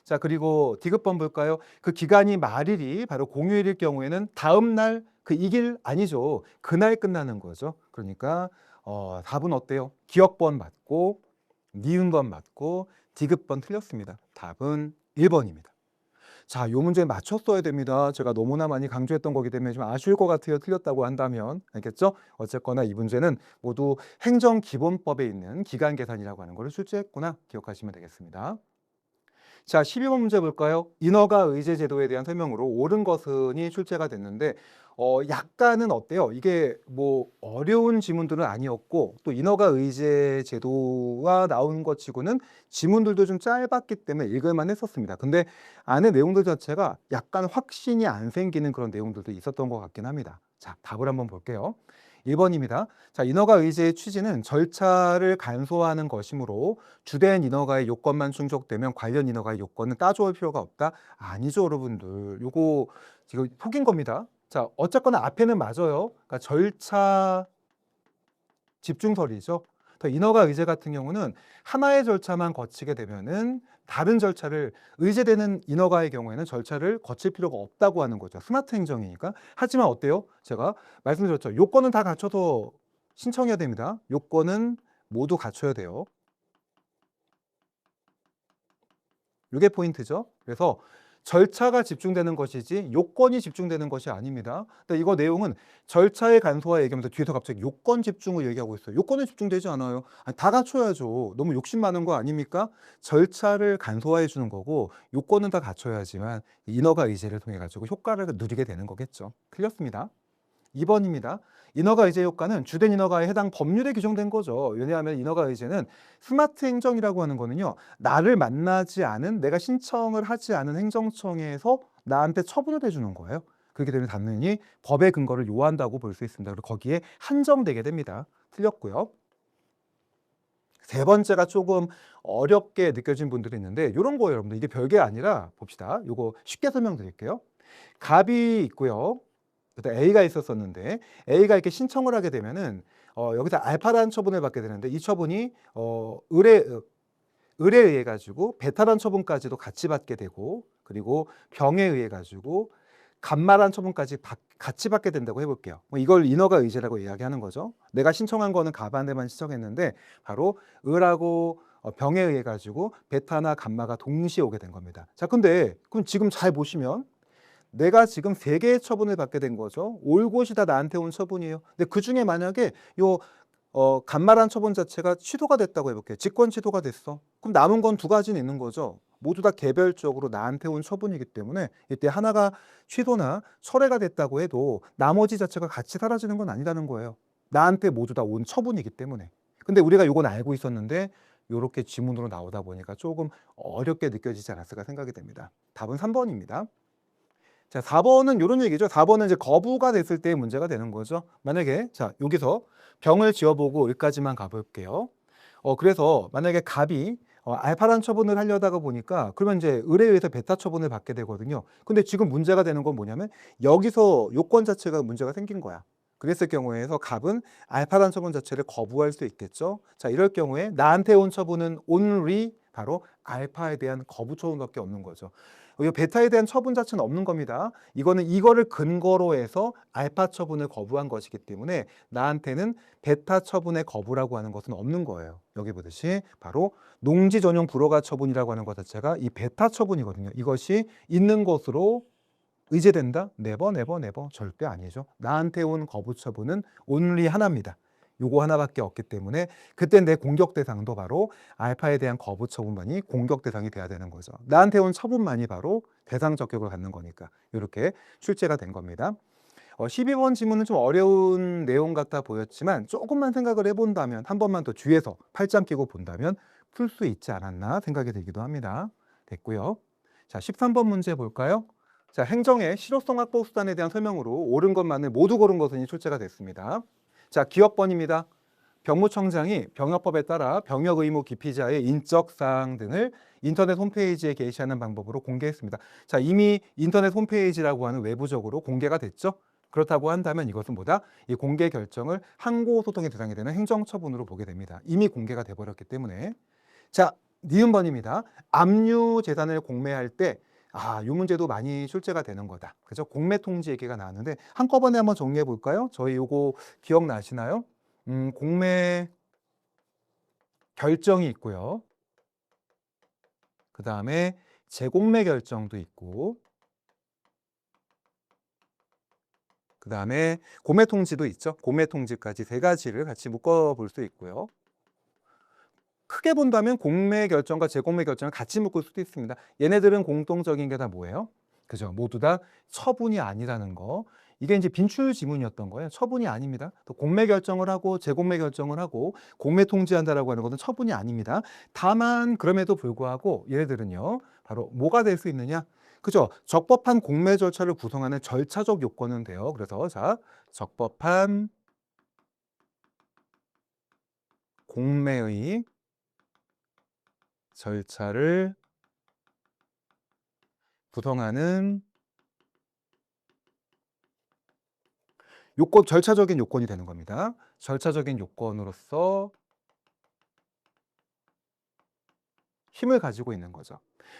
자, 그리고 디귿번 볼까요? 그 기간이 말일이 바로 공휴일일 경우에는 다음 날 그 이길 아니죠. 그날 끝나는 거죠. 그러니까 답은 어때요? 기억번 맞고 니은번 맞고 디귿번 틀렸습니다. 답은 1번입니다. 자, 요 문제 맞췄어야 됩니다. 제가 너무나 많이 강조했던 거기 때문에 좀 아쉬울 것 같아요. 틀렸다고 한다면. 알겠죠? 어쨌거나 이 문제는 모두 행정기본법에 있는 기간계산이라고 하는 것을 출제했구나 기억하시면 되겠습니다. 자, 12번 문제 볼까요? 인허가 의제 제도에 대한 설명으로 옳은 것은이 출제가 됐는데 약간은 어때요? 이게 뭐 어려운 지문들은 아니었고, 또 인허가 의제 제도가 나온 것 치고는 지문들도 좀 짧았기 때문에 읽을만 했었습니다. 근데 안에 내용들 자체가 약간 확신이 안 생기는 그런 내용들도 있었던 것 같긴 합니다. 자, 답을 한번 볼게요. 1번입니다. 자, 인허가 의제의 취지는 절차를 간소화하는 것이므로 주된 인허가의 요건만 충족되면 관련 인허가의 요건은 따져올 필요가 없다. 아니죠, 여러분들. 요거 지금 속인 겁니다. 자, 어쨌거나 앞에는 맞아요. 그러니까 절차 집중설이죠. 더 인허가 의제 같은 경우는 하나의 절차만 거치게 되면은 다른 절차를, 의제되는 인허가의 경우에는 절차를 거칠 필요가 없다고 하는 거죠. 스마트 행정이니까. 하지만 어때요? 제가 말씀드렸죠. 요건은 다 갖춰서 신청해야 됩니다. 요건은 모두 갖춰야 돼요. 이게 포인트죠. 그래서 절차가 집중되는 것이지 요건이 집중되는 것이 아닙니다. 근데 이거 내용은 절차의 간소화 얘기하면서 뒤에서 갑자기 요건 집중을 얘기하고 있어요. 요건은 집중되지 않아요. 아니, 다 갖춰야죠. 너무 욕심 많은 거 아닙니까? 절차를 간소화해 주는 거고 요건은 다 갖춰야지만 인허가 의제를 통해 가지고 효과를 누리게 되는 거겠죠. 틀렸습니다. 2번입니다. 인허가 의제 효과는 주된 인허가에 해당 법률에 규정된 거죠. 왜냐하면 인허가 의제는 스마트 행정이라고 하는 거는요, 나를 만나지 않은, 내가 신청을 하지 않은 행정청에서 나한테 처분을 해주는 거예요. 그렇게 되면 당연히 법의 근거를 요한다고 볼 수 있습니다. 그리고 거기에 한정되게 됩니다. 틀렸고요. 세 번째가 조금 어렵게 느껴진 분들이 있는데 이런 거예요, 여러분들. 이게 별게 아니라 봅시다. 이거 쉽게 설명드릴게요. 갑이 있고요. 그때 A가 있었었는데 A가 이렇게 신청을 하게 되면은 여기서 알파라는 처분을 받게 되는데 이 처분이 을에 의해 가지고 베타라는 처분까지도 같이 받게 되고, 그리고 병에 의해 가지고 감마라는 처분까지 같이 받게 된다고 해볼게요. 뭐 이걸 인허가 의제라고 이야기하는 거죠. 내가 신청한 거는 갑한테만 신청했는데 바로 을하고 병에 의해 가지고 베타나 감마가 동시에 오게 된 겁니다. 자, 근데 그럼 지금 잘 보시면 내가 지금 세 개의 처분을 받게 된 거죠. 올 것이 다 나한테 온 처분이에요. 근데 그 중에 만약에 요 간말한 처분 자체가 취소가 됐다고 해볼게요. 직권 취소가 됐어. 그럼 남은 건 두 가지는 있는 거죠. 모두 다 개별적으로 나한테 온 처분이기 때문에 이때 하나가 취소나 철회가 됐다고 해도 나머지 자체가 같이 사라지는 건 아니라는 거예요. 나한테 모두 다 온 처분이기 때문에. 근데 우리가 이건 알고 있었는데 이렇게 지문으로 나오다 보니까 조금 어렵게 느껴지지 않았을까 생각이 됩니다. 답은 3번입니다. 자, 4번은 이런 얘기죠. 4번은 이제 거부가 됐을 때 문제가 되는 거죠. 만약에 자, 여기서 병을 지어보고 여기까지만 가볼게요. 그래서 만약에 갑이 알파란 처분을 하려다가 보니까 그러면 이제 을에 의해서 베타 처분을 받게 되거든요. 근데 지금 문제가 되는 건 뭐냐면 여기서 요건 자체가 문제가 생긴 거야. 그랬을 경우에서 갑은 알파란 처분 자체를 거부할 수 있겠죠. 자, 이럴 경우에 나한테 온 처분은 only 바로 알파에 대한 거부 처분밖에 없는 거죠. 이 베타에 대한 처분 자체는 없는 겁니다. 이거는 이거를 근거로 해서 알파 처분을 거부한 것이기 때문에 나한테는 베타 처분의 거부라고 하는 것은 없는 거예요. 여기 보듯이 바로 농지 전용 불허가 처분이라고 하는 것 자체가 이 베타 처분이거든요. 이것이 있는 것으로 의제된다? 네버 네버 네버 절대 아니죠. 나한테 온 거부 처분은 only 하나입니다. 요거 하나밖에 없기 때문에 그때 내 공격 대상도 바로 알파에 대한 거부 처분만이 공격 대상이 돼야 되는 거죠. 나한테 온 처분만이 바로 대상 적격을 갖는 거니까 이렇게 출제가 된 겁니다. 12번 지문은 좀 어려운 내용 같아 보였지만 조금만 생각을 해본다면 한 번만 더 뒤에서 팔짱 끼고 본다면 풀 수 있지 않았나 생각이 들기도 합니다. 됐고요. 자, 13번 문제 볼까요? 자, 행정의 실효성 확보 수단에 대한 설명으로 옳은 것만을 모두 고른 것은 출제가 됐습니다. 자, 기억번입니다. 병무청장이 병역법에 따라 병역 의무 기피자의 인적 사항 등을 인터넷 홈페이지에 게시하는 방법으로 공개했습니다. 자, 이미 인터넷 홈페이지라고 하는 외부적으로 공개가 됐죠. 그렇다고 한다면 이것은 뭐다? 이 공개 결정을 항고 소송의 대상이 되는 행정처분으로 보게 됩니다. 이미 공개가 돼버렸기 때문에. 자, 니은번입니다. 압류 재산을 공매할 때 이 문제도 많이 출제가 되는 거다. 그죠? 공매 통지 얘기가 나왔는데 한꺼번에 한번 정리해 볼까요? 저희 요거 기억나시나요? 공매 결정이 있고요. 그 다음에 재공매 결정도 있고, 그 다음에 공매 통지도 있죠. 공매 통지까지 세 가지를 같이 묶어 볼 수 있고요. 크게 본다면 공매 결정과 재공매 결정을 같이 묶을 수도 있습니다. 얘네들은 공통적인 게 다 뭐예요? 그죠? 모두 다 처분이 아니라는 거. 이게 이제 빈출 지문이었던 거예요. 처분이 아닙니다. 또 공매 결정을 하고 재공매 결정을 하고 공매 통지한다라고 하는 것은 처분이 아닙니다. 다만 그럼에도 불구하고 얘네들은요. 바로 뭐가 될 수 있느냐? 그죠? 적법한 공매 절차를 구성하는 절차적 요건은 돼요. 그래서 자, 적법한 공매의 절차를 구성하는 요건, 절차적인 요건이 되는 겁니다. 절차적인 요건으로서 힘을 가지고 있는 거죠.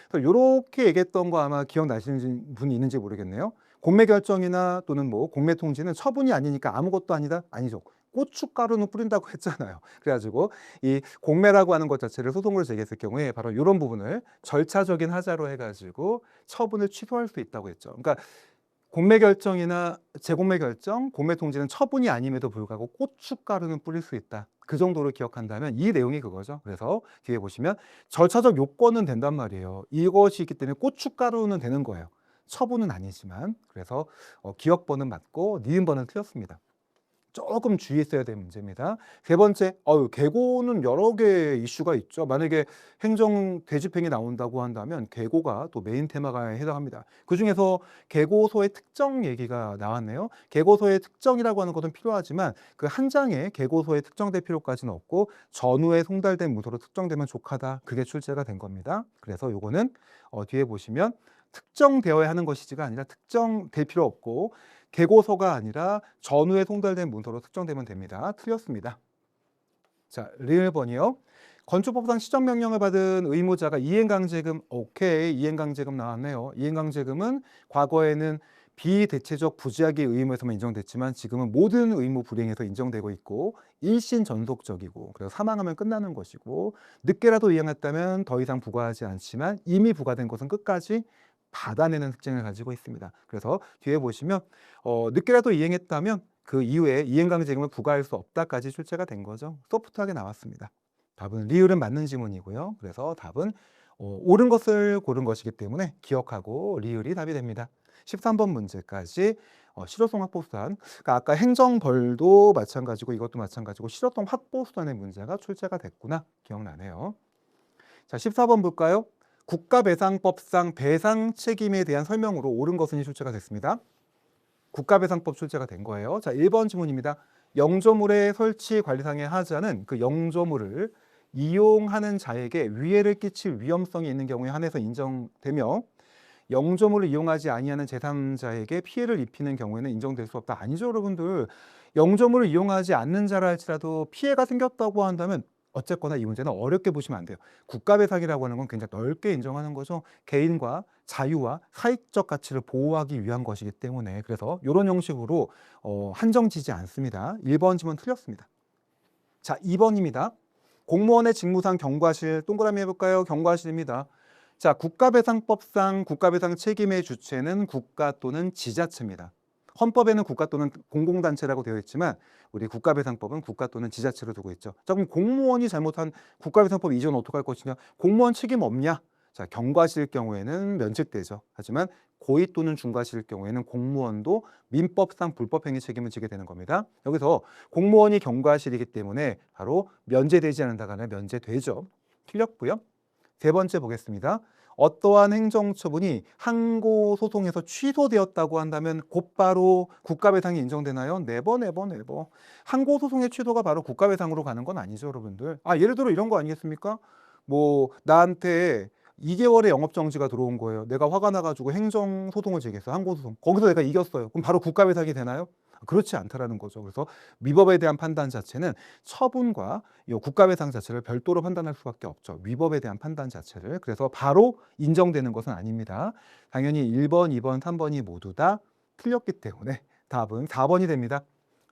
그래서 이렇게 얘기했던 거 아마 기억나시는 분이 있는지 모르겠네요. 공매 결정이나 또는 뭐 공매 통지는 처분이 아니니까 아무것도 아니다? 아니죠. 고춧가루는 뿌린다고 했잖아요. 그래가지고 이 공매라고 하는 것 자체를 소송으로 제기했을 경우에 바로 이런 부분을 절차적인 하자로 해가지고 처분을 취소할 수 있다고 했죠. 그러니까 공매 결정이나 재공매 결정, 공매 통지는 처분이 아님에도 불구하고 고춧가루는 뿌릴 수 있다. 그 정도로 기억한다면 이 내용이 그거죠. 그래서 뒤에 보시면 절차적 요건은 된단 말이에요. 이것이 있기 때문에 고춧가루는 되는 거예요. 처분은 아니지만. 그래서 기억번은 맞고 니은번은 틀렸습니다. 조금 주의했어야 될 문제입니다. 세 번째, 계고는 여러 개의 이슈가 있죠. 만약에 행정 대집행이 나온다고 한다면 계고가 또 메인 테마가 해당합니다. 그중에서 계고소의 특정 얘기가 나왔네요. 계고소의 특정이라고 하는 것은 필요하지만 그 한 장에 계고소의 특정될 필요까지는 없고 전후에 송달된 문서로 특정되면 족하다. 그게 출제가 된 겁니다. 그래서 요거는 뒤에 보시면 특정되어야 하는 것이지가 아니라 특정될 필요 없고 계고서가 아니라 전후에 송달된 문서로 특정되면 됩니다. 틀렸습니다. 자, 리을번이요. 건축법상 시정명령을 받은 의무자가 이행강제금, 오케이, 이행강제금 나왔네요. 이행강제금은 과거에는 비대체적 부재하기 의무에서만 인정됐지만 지금은 모든 의무 불이행에서 인정되고 있고 일신 전속적이고 그래서 사망하면 끝나는 것이고 늦게라도 이행했다면 더 이상 부과하지 않지만 이미 부과된 것은 끝까지 받아내는 특징을 가지고 있습니다. 그래서 뒤에 보시면 늦게라도 이행했다면 그 이후에 이행강제금을 부과할 수 없다까지 출제가 된 거죠. 소프트하게 나왔습니다. 답은 리을은 맞는 지문이고요. 그래서 답은 옳은 것을 고른 것이기 때문에 기억하고 리을이 답이 됩니다. 13번 문제까지 실효성 확보수단, 그러니까 아까 행정벌도 마찬가지고 이것도 마찬가지고 실효성 확보수단의 문제가 출제가 됐구나 기억나네요. 자, 14번 볼까요? 국가배상법상 배상 책임에 대한 설명으로 옳은 것은 출제가 됐습니다. 국가배상법 출제가 된 거예요. 자, 1번 지문입니다. 영조물의 설치 관리상의 하자는 그 영조물을 이용하는 자에게 위해를 끼칠 위험성이 있는 경우에 한해서 인정되며 영조물을 이용하지 아니하는 제3자에게 피해를 입히는 경우에는 인정될 수 없다. 아니죠, 여러분들. 영조물을 이용하지 않는 자라 할지라도 피해가 생겼다고 한다면 어쨌거나 이 문제는 어렵게 보시면 안 돼요. 국가배상이라고 하는 건 굉장히 넓게 인정하는 거죠. 개인과 자유와 사익적 가치를 보호하기 위한 것이기 때문에 그래서 이런 형식으로 한정지지 않습니다. 1번 지문 틀렸습니다. 자, 2번입니다. 공무원의 직무상 경과실, 동그라미 해볼까요? 경과실입니다. 자, 국가배상법상 국가배상 책임의 주체는 국가 또는 지자체입니다. 헌법에는 국가 또는 공공단체라고 되어 있지만 우리 국가배상법은 국가 또는 지자체로 두고 있죠. 자, 그럼 공무원이 잘못한 국가배상법 이전 어떻게 할 것이냐? 공무원 책임 없냐? 자, 경과실 경우에는 면책되죠. 하지만 고의 또는 중과실 경우에는 공무원도 민법상 불법행위 책임을 지게 되는 겁니다. 여기서 공무원이 경과실이기 때문에 바로 면제되지 않는다가 아니라 면제되죠. 틀렸고요. 세 번째 보겠습니다. 어떠한 행정처분이 항고소송에서 취소되었다고 한다면 곧바로 국가배상이 인정되나요? 네버. 항고소송의 취소가 바로 국가배상으로 가는 건 아니죠, 여러분들. 예를 들어 이런 거 아니겠습니까? 뭐 나한테 2개월의 영업정지가 들어온 거예요. 내가 화가 나가지고 행정소송을 제기했어요. 항고소송. 거기서 내가 이겼어요. 그럼 바로 국가배상이 되나요? 그렇지 않다라는 거죠. 그래서 위법에 대한 판단 자체는 처분과 이 국가배상 자체를 별도로 판단할 수밖에 없죠. 위법에 대한 판단 자체를. 그래서 바로 인정되는 것은 아닙니다. 당연히 1번, 2번, 3번이 모두 다 틀렸기 때문에 답은 4번이 됩니다.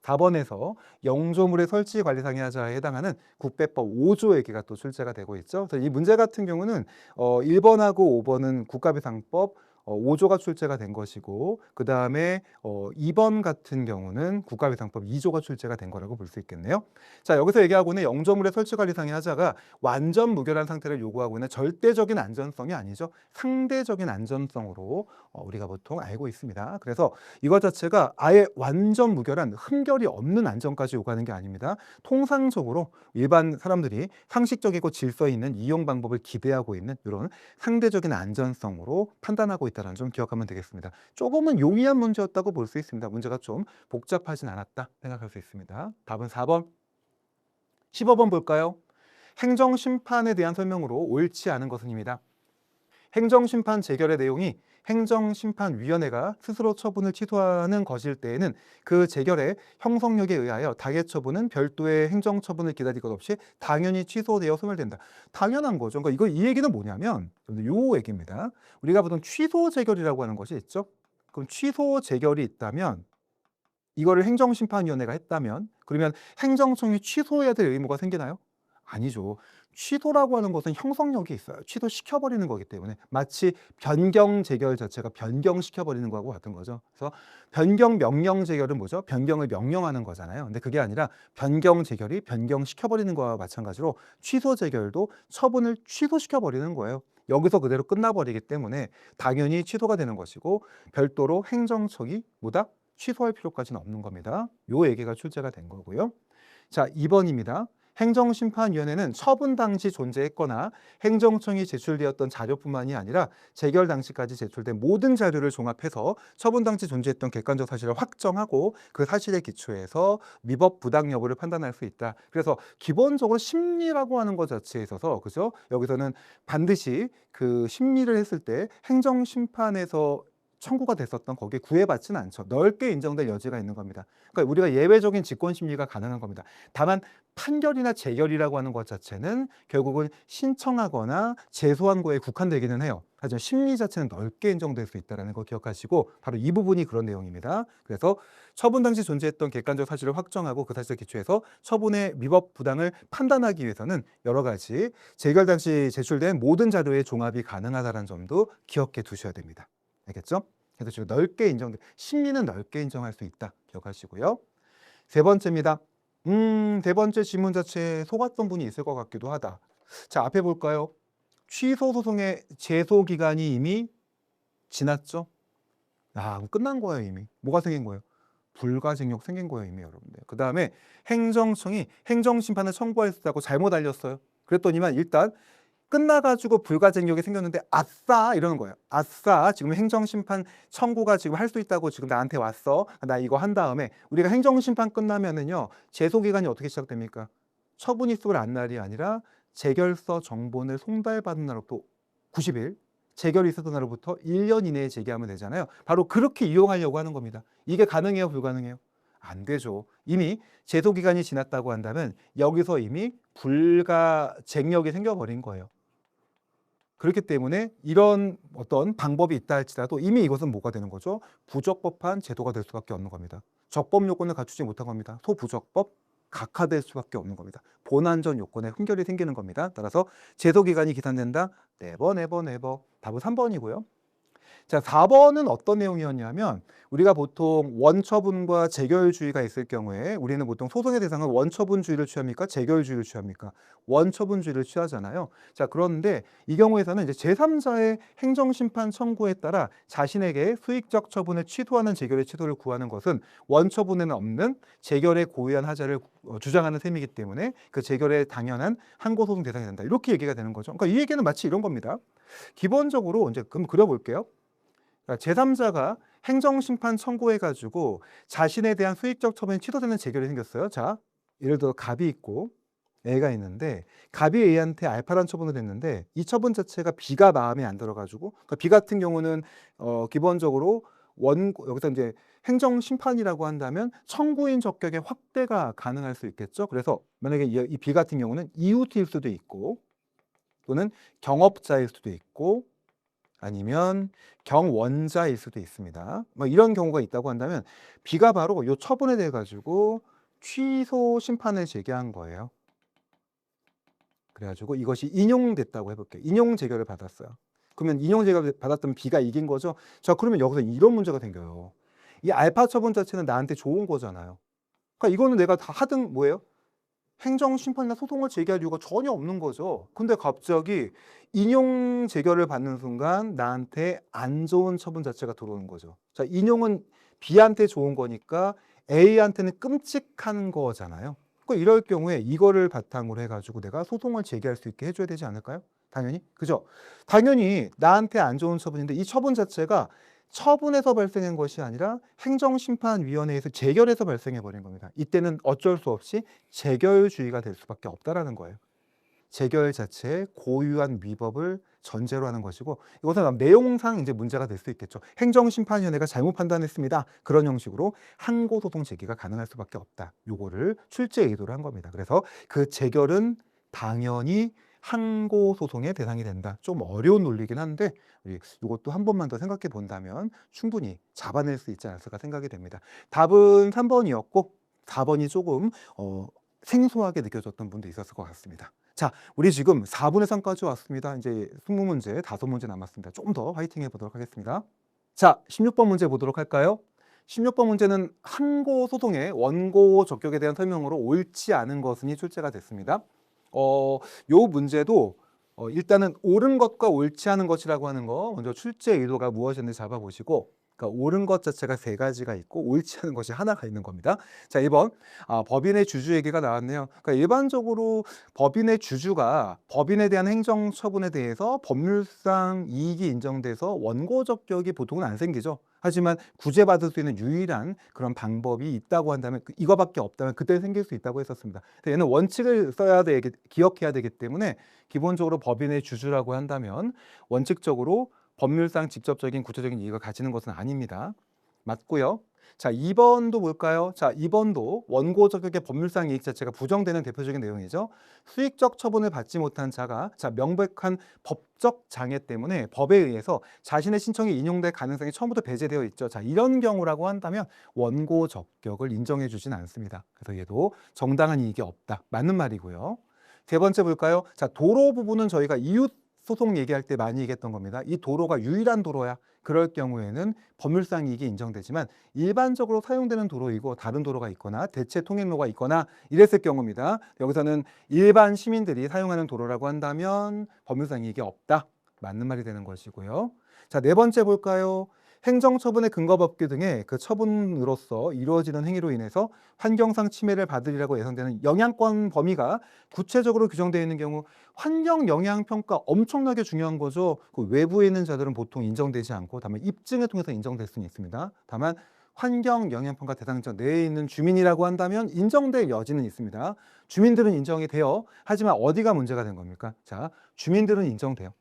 4번에서 영조물의 설치 관리상의 하자에 해당하는 국배법 5조 얘기가 또 출제가 되고 있죠. 그래서 이 문제 같은 경우는 1번하고 5번은 국가배상법 5조가 출제가 된 것이고 그 다음에 2번 같은 경우는 국가배상법 2조가 출제가 된 거라고 볼 수 있겠네요. 자, 여기서 얘기하고 있는 영조물의 설치관리상의 하자가 완전 무결한 상태를 요구하고 있는 절대적인 안전성이 아니죠. 상대적인 안전성으로 우리가 보통 알고 있습니다. 그래서 이것 자체가 아예 완전 무결한 흠결이 없는 안전까지 요구하는 게 아닙니다. 통상적으로 일반 사람들이 상식적이고 질서 있는 이용 방법을 기대하고 있는 이런 상대적인 안전성으로 판단하고 있다는 점 기억하면 되겠습니다. 조금은 용이한 문제였다고 볼 수 있습니다. 문제가 좀 복잡하진 않았다 생각할 수 있습니다. 답은 4번. 15번 볼까요? 행정심판에 대한 설명으로 옳지 않은 것은입니다. 행정심판 재결의 내용이 행정심판위원회가 스스로 처분을 취소하는 것일 때에는 그 재결의 형성력에 의하여 당해 처분은 별도의 행정처분을 기다릴 것 없이 당연히 취소되어 소멸된다. 당연한 거죠. 그러니까 이 얘기는 뭐냐면 요 얘기입니다. 우리가 보통 취소 재결이라고 하는 것이 있죠. 그럼 취소 재결이 있다면 이거를 행정심판위원회가 했다면 그러면 행정청이 취소해야 될 의무가 생기나요? 아니죠. 취소라고 하는 것은 형성력이 있어요. 취소시켜버리는 거기 때문에 마치 변경 재결 자체가 변경시켜버리는 거하고 같은 거죠. 그래서 변경 명령 재결은 뭐죠? 변경을 명령하는 거잖아요. 근데 그게 아니라 변경 재결이 변경시켜버리는 거와 마찬가지로 취소 재결도 처분을 취소시켜버리는 거예요. 여기서 그대로 끝나버리기 때문에 당연히 취소가 되는 것이고 별도로 행정청이 뭐다? 취소할 필요까지는 없는 겁니다. 요 얘기가 출제가 된 거고요. 자, 2번입니다. 행정심판위원회는 처분 당시 존재했거나 행정청이 제출되었던 자료뿐만이 아니라 재결 당시까지 제출된 모든 자료를 종합해서 처분 당시 존재했던 객관적 사실을 확정하고 그 사실에 기초해서 위법 부당 여부를 판단할 수 있다. 그래서 기본적으로 심리라고 하는 것 자체에 있어서 그죠? 여기서는 반드시 그 심리를 했을 때 행정심판에서 청구가 됐었던 거기에 구애받지는 않죠. 넓게 인정될 여지가 있는 겁니다. 그러니까 우리가 예외적인 직권 심리가 가능한 겁니다. 다만 판결이나 재결이라고 하는 것 자체는 결국은 신청하거나 제소한 거에 국한되기는 해요. 하지만 심리 자체는 넓게 인정될 수 있다는 거 기억하시고 바로 이 부분이 그런 내용입니다. 그래서 처분 당시 존재했던 객관적 사실을 확정하고 그 사실에 기초해서 처분의 위법 부당을 판단하기 위해서는 여러 가지 재결 당시 제출된 모든 자료의 종합이 가능하다는 점도 기억해 두셔야 됩니다. 알겠죠? 그래서 지금 넓게 심리는 넓게 인정할 수 있다. 기억하시고요. 세 번째입니다. 세 번째 질문 자체에 속았던 분이 있을 것 같기도 하다. 자, 앞에 볼까요? 취소 소송의 제소 기간이 이미 지났죠? 아, 그럼 끝난 거예요, 이미. 뭐가 생긴 거예요? 불가증력 생긴 거예요, 이미 여러분들. 그 다음에 행정청이 행정심판을 청구했다고 잘못 알렸어요. 그랬더니만 일단 끝나가지고 불가증력이 생겼는데 아싸 이러는 거예요. 아싸 지금 행정심판 청구가 지금 할 수 있다고 지금 나한테 왔어. 나 이거 한 다음에 우리가 행정심판 끝나면은요 제소기간이 어떻게 시작됩니까? 처분이 있을 안 날이 아니라 재결서 정본을 송달받은 날부터 90일 재결이 있었던 날로부터 1년 이내에 제기하면 되잖아요. 바로 그렇게 이용하려고 하는 겁니다. 이게 가능해요? 불가능해요? 안 되죠. 이미 제소기간이 지났다고 한다면 여기서 이미 불가쟁력이 생겨버린 거예요. 그렇기 때문에 이런 어떤 방법이 있다 할지라도 이미 이것은 뭐가 되는 거죠? 부적법한 제도가 될 수밖에 없는 겁니다. 적법 요건을 갖추지 못한 겁니다. 소부적법, 각하될 수밖에 없는 겁니다. 본안전 요건에 흠결이 생기는 겁니다. 따라서 제도기간이 기산된다. 네버. 답은 3번이고요. 자, 4번은 어떤 내용이었냐면 우리가 보통 원처분과 재결주의가 있을 경우에 우리는 보통 소송의 대상은 원처분주의를 취합니까? 재결주의를 취합니까? 원처분주의를 취하잖아요. 자, 그런데 이 경우에서는 이제 제3자의 행정심판 청구에 따라 자신에게 수익적 처분을 취소하는 재결의 취소를 구하는 것은 원처분에는 없는 재결의 고유한 하자를 주장하는 셈이기 때문에 그 재결의 당연한 항고소송 대상이 된다. 이렇게 얘기가 되는 거죠. 그러니까 이 얘기는 마치 이런 겁니다. 기본적으로 이제 그럼 그려볼게요. 제3자가 행정심판 청구해가지고 자신에 대한 수익적 처분이 취소되는 재결이 생겼어요. 자, 예를 들어 갑이 있고 A가 있는데 갑이 A한테 알파란 처분을 했는데 이 처분 자체가 B가 마음에 안 들어가지고 그러니까 B 같은 경우는 기본적으로 여기서 이제 행정심판이라고 한다면 청구인 적격의 확대가 가능할 수 있겠죠. 그래서 만약에 이 B 같은 경우는 이웃일 수도 있고 또는 경업자일 수도 있고 아니면 경원자일 수도 있습니다. 뭐 이런 경우가 있다고 한다면 B가 바로 이 처분에 대해 가지고 취소 심판을 제기한 거예요. 그래가지고 이것이 인용됐다고 해볼게요. 인용 재결을 받았어요. 그러면 인용 재결을 받았던 B가 이긴 거죠. 자, 그러면 여기서 이런 문제가 생겨요. 이 알파 처분 자체는 나한테 좋은 거잖아요. 그러니까 이거는 내가 다 하든 뭐예요? 행정심판이나 소송을 제기할 이유가 전혀 없는 거죠. 근데 갑자기 인용 재결을 받는 순간 나한테 안 좋은 처분 자체가 들어오는 거죠. 자, 인용은 B한테 좋은 거니까 A한테는 끔찍한 거잖아요. 그러니까 이럴 경우에 이거를 바탕으로 해가지고 내가 소송을 제기할 수 있게 해줘야 되지 않을까요? 당연히. 그죠? 당연히 나한테 안 좋은 처분인데 이 처분 자체가 처분에서 발생한 것이 아니라 행정심판위원회에서 재결해서 발생해버린 겁니다. 이때는 어쩔 수 없이 재결주의가 될 수밖에 없다라는 거예요. 재결 자체의 고유한 위법을 전제로 하는 것이고 이것은 내용상 이제 문제가 될 수 있겠죠. 행정심판위원회가 잘못 판단했습니다. 그런 형식으로 항고소송 제기가 가능할 수밖에 없다. 요거를 출제 의도를 한 겁니다. 그래서 그 재결은 당연히 항고소송의 대상이 된다. 좀 어려운 논리긴 한데 이것도 한 번만 더 생각해 본다면 충분히 잡아낼 수 있지 않을까 생각이 됩니다. 답은 3번이었고 4번이 조금 생소하게 느껴졌던 분도 있었을 것 같습니다. 자, 우리 지금 4분의 3까지 왔습니다. 이제 20문제, 5문제 남았습니다. 좀 더 화이팅 해보도록 하겠습니다. 자, 16번 문제 보도록 할까요? 16번 문제는 항고 소송의 원고 적격에 대한 설명으로 옳지 않은 것은이 출제가 됐습니다. 요 문제도 일단은 옳은 것과 옳지 않은 것이라고 하는 거 먼저 출제 의도가 무엇이었는지 잡아보시고 그러니까 옳은 것 자체가 세 가지가 있고 옳지 않은 것이 하나가 있는 겁니다. 자, 1번 법인의 주주 얘기가 나왔네요. 그러니까 일반적으로 법인의 주주가 법인에 대한 행정처분에 대해서 법률상 이익이 인정돼서 원고 적격이 보통은 안 생기죠. 하지만 구제받을 수 있는 유일한 그런 방법이 있다고 한다면 이거밖에 없다면 그때 생길 수 있다고 했었습니다. 얘는 원칙을 기억해야 되기 때문에 기본적으로 법인의 주주라고 한다면 원칙적으로 법률상 직접적인 구체적인 이익을 가지는 것은 아닙니다. 맞고요. 자, 2번도 뭘까요? 자, 2번도 원고 저격의 법률상 이익 자체가 부정되는 대표적인 내용이죠. 수익적 처분을 받지 못한 자가 명백한 법적 장애 때문에 법에 의해서 자신의 신청이 인용될 가능성이 처음부터 배제되어 있죠. 자, 이런 경우라고 한다면 원고 적격을 인정해 주진 않습니다. 그래서 얘도 정당한 이익이 없다. 맞는 말이고요. 세 번째 볼까요? 자, 도로 부분은 저희가 이웃 소송 얘기할 때 많이 얘기했던 겁니다. 이 도로가 유일한 도로야. 그럴 경우에는 법률상 이익이 인정되지만 일반적으로 사용되는 도로이고 다른 도로가 있거나 대체 통행로가 있거나 이랬을 경우입니다. 여기서는 일반 시민들이 사용하는 도로라고 한다면 법률상 이익이 없다. 맞는 말이 되는 것이고요. 자, 네 번째 볼까요? 행정처분의 근거법규 등의 그 처분으로서 이루어지는 행위로 인해서 환경상 침해를 받으리라고 예상되는 영향권 범위가 구체적으로 규정되어 있는 경우 환경 영향 평가 엄청나게 중요한 거죠. 그 외부에 있는 자들은 보통 인정되지 않고 다만 입증을 통해서 인정될 수는 있습니다. 다만 환경 영향 평가 대상자 내에 있는 주민이라고 한다면 인정될 여지는 있습니다. 주민들은 인정이 돼요. 하지만 어디가 문제가 된 겁니까? 자, 주민들은 인정돼요.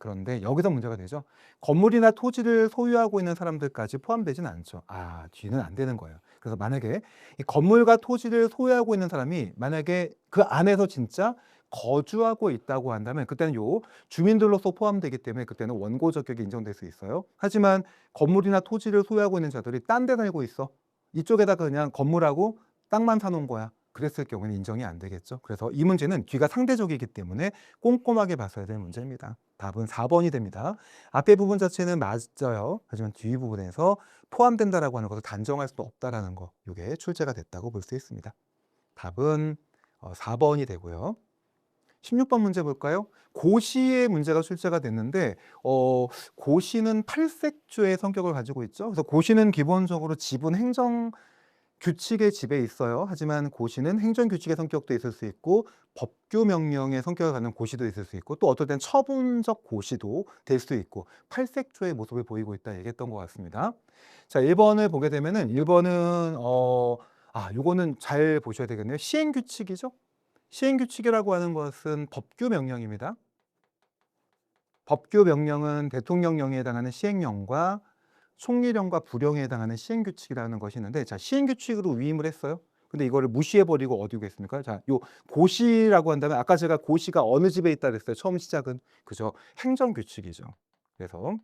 그런데 여기서 문제가 되죠. 건물이나 토지를 소유하고 있는 사람들까지 포함되지는 않죠. 아, 뒤는 안 되는 거예요. 그래서 만약에 이 건물과 토지를 소유하고 있는 사람이 만약에 그 안에서 진짜 거주하고 있다고 한다면 그때는 요 주민들로서 포함되기 때문에 그때는 원고 적격이 인정될 수 있어요. 하지만 건물이나 토지를 소유하고 있는 자들이 딴 데 살고 있어. 이쪽에다가 그냥 건물하고 땅만 사놓은 거야. 그랬을 경우는 인정이 안 되겠죠. 그래서 이 문제는 귀가 상대적이기 때문에 꼼꼼하게 봤어야 될 문제입니다. 답은 4번이 됩니다. 앞에 부분 자체는 맞아요. 하지만 뒤 부분에서 포함된다라고 하는 것을 단정할 수도 없다라는 거, 이게 출제가 됐다고 볼 수 있습니다. 답은 4번이 되고요. 16번 문제 볼까요? 고시의 문제가 출제가 됐는데 고시는 팔색조의 성격을 가지고 있죠. 그래서 고시는 기본적으로 지분 행정 규칙의 지배에 있어요. 하지만 고시는 행정규칙의 성격도 있을 수 있고 법규 명령의 성격을 갖는 고시도 있을 수 있고 또 어떨 땐 처분적 고시도 될 수 있고 팔색조의 모습을 보이고 있다 얘기했던 것 같습니다. 자, 1번을 보게 되면은 1번은 요거는 잘 보셔야 되겠네요. 시행규칙이죠. 시행규칙이라고 하는 것은 법규 명령입니다. 법규 명령은 대통령령에 해당하는 시행령과 총리령과 부령에 해당하는 시행규칙이라는 것이 있는데, 자, 시행규칙으로 위임을 했어요. 근데 이거를 무시해버리고 어디고 있습니까? 자, 요 고시라고 한다면 아까 제가 고시가 어느 집에 있다 그랬어요. 처음 시작은. 그죠? 행정규칙이죠. 그래서